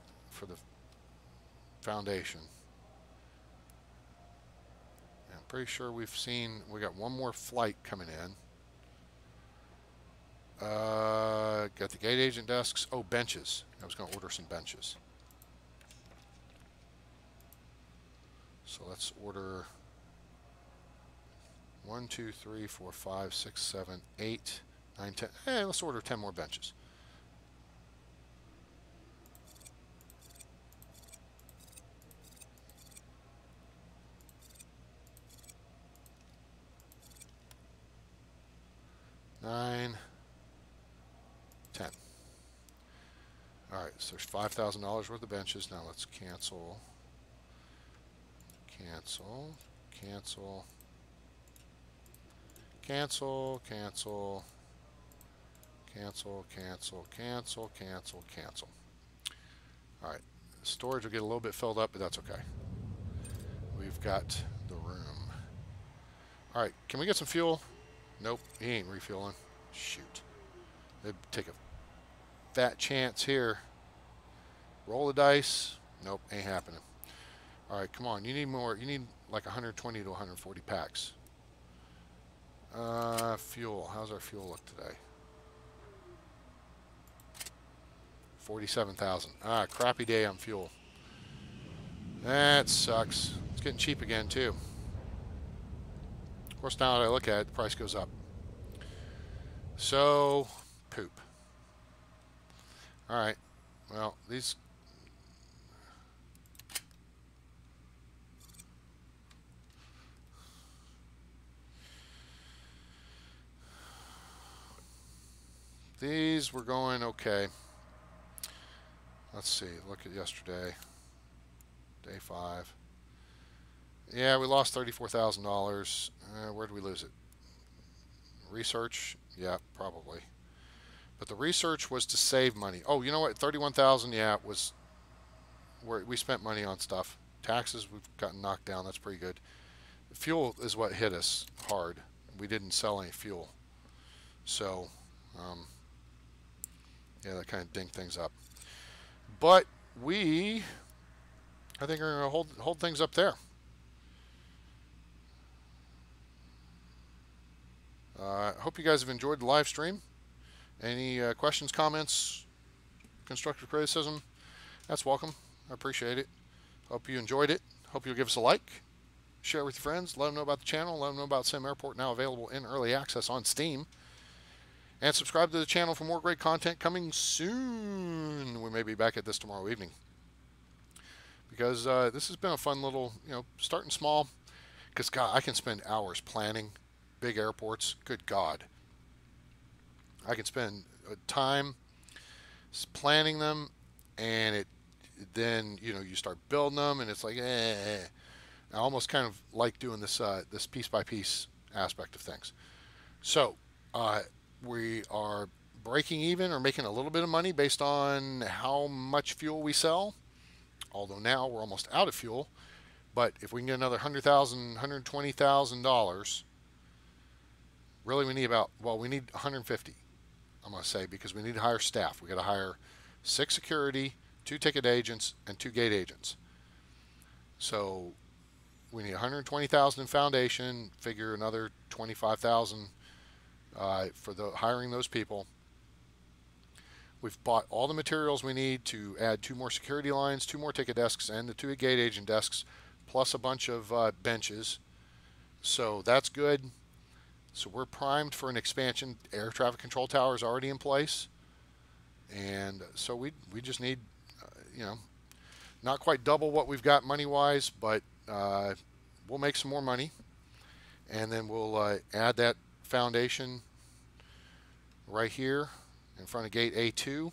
foundation. I'm pretty sure we got one more flight coming in. Got the gate agent desks. Oh, benches. I was going to order some benches. So let's order 1, 2, 3, 4, 5, 6, 7, 8, 9, 10. Hey, let's order 10 more benches. Nine, 10. All right, so there's $5,000 worth of benches. Now let's cancel, cancel, cancel, cancel, cancel, cancel, cancel, cancel, cancel, cancel. All right, storage will get a little bit filled up, but that's okay. We've got the room. All right, can we get some fuel? Nope, he ain't refueling. Shoot. They'd take a fat chance here. Roll the dice. Nope, ain't happening. All right, come on. You need more. You need like 120 to 140 packs. Fuel. How's our fuel look today? 47,000. Ah, crappy day on fuel. That sucks. It's getting cheap again, too. Of course, now that I look at it, the price goes up. So, poop. All right. Well, these... These were going okay. Let's see. Look at yesterday. Day 5. Yeah, we lost $34,000. Where did we lose it? Research? Yeah, probably. But the research was to save money. Oh, you know what? 31,000. Yeah, it was where we spent money on stuff. Taxes we've gotten knocked down. That's pretty good. Fuel is what hit us hard. We didn't sell any fuel, so yeah, that kind of dinked things up. But I think we're going to hold things up there. I hope you guys have enjoyed the live stream. Any questions, comments, constructive criticism, that's welcome. I appreciate it. Hope you enjoyed it. Hope you'll give us a like, share with your friends, let them know about the channel, let them know about SimAirport, now available in early access on Steam. And subscribe to the channel for more great content coming soon. We may be back at this tomorrow evening. Because this has been a fun little, starting small. Because, God, I can spend hours planning big airports. Good God. I can spend time planning them, and then you start building them, and it's like, I almost kind of like doing this this piece by piece aspect of things. So we are breaking even or making a little bit of money based on how much fuel we sell. Although now we're almost out of fuel, but if we can get another $100,000, $120,000, really we need we need 150. I'm going to say, because we need to hire staff. We got to hire 6 security, 2 ticket agents, and 2 gate agents. So we need 120,000 in foundation. Figure another 25,000 for hiring those people. We've bought all the materials we need to add 2 more security lines, 2 more ticket desks, and the 2 gate agent desks, plus a bunch of benches. So that's good. So we're primed for an expansion. Air traffic control tower is already in place. And so we just need, not quite double what we've got money-wise, but we'll make some more money. And then we'll add that foundation right here in front of gate A2,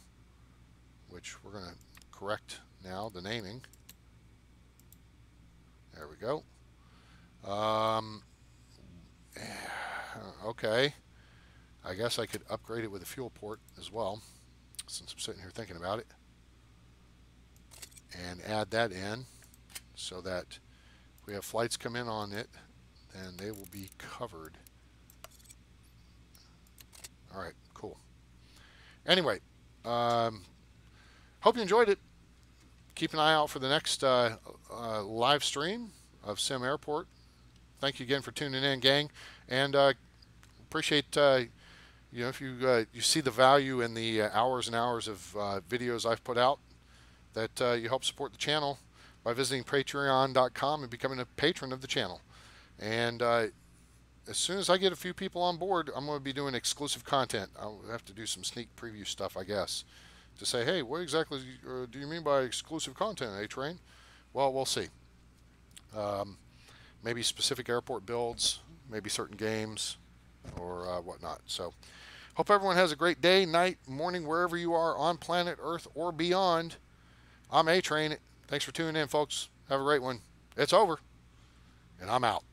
which we're going to correct now, the naming. There we go. Okay. I guess I could upgrade it with a fuel port as well, since I'm sitting here thinking about it. And add that in so that if we have flights come in on it, then they will be covered. All right, cool. Anyway, hope you enjoyed it. Keep an eye out for the next live stream of SimAirport. Thank you again for tuning in, gang, and appreciate if you see the value in the hours and hours of videos I've put out, that you help support the channel by visiting patreon.com and becoming a patron of the channel. And as soon as I get a few people on board, I'm going to be doing exclusive content. I'll have to do some sneak preview stuff, I guess, to say, hey, what exactly do you mean by exclusive content, A-Train? Well, we'll see. Maybe specific airport builds, maybe certain games, or whatnot. So, hope everyone has a great day, night, morning, wherever you are on planet Earth or beyond. I'm A-Train. Thanks for tuning in, folks. Have a great one. It's over, and I'm out.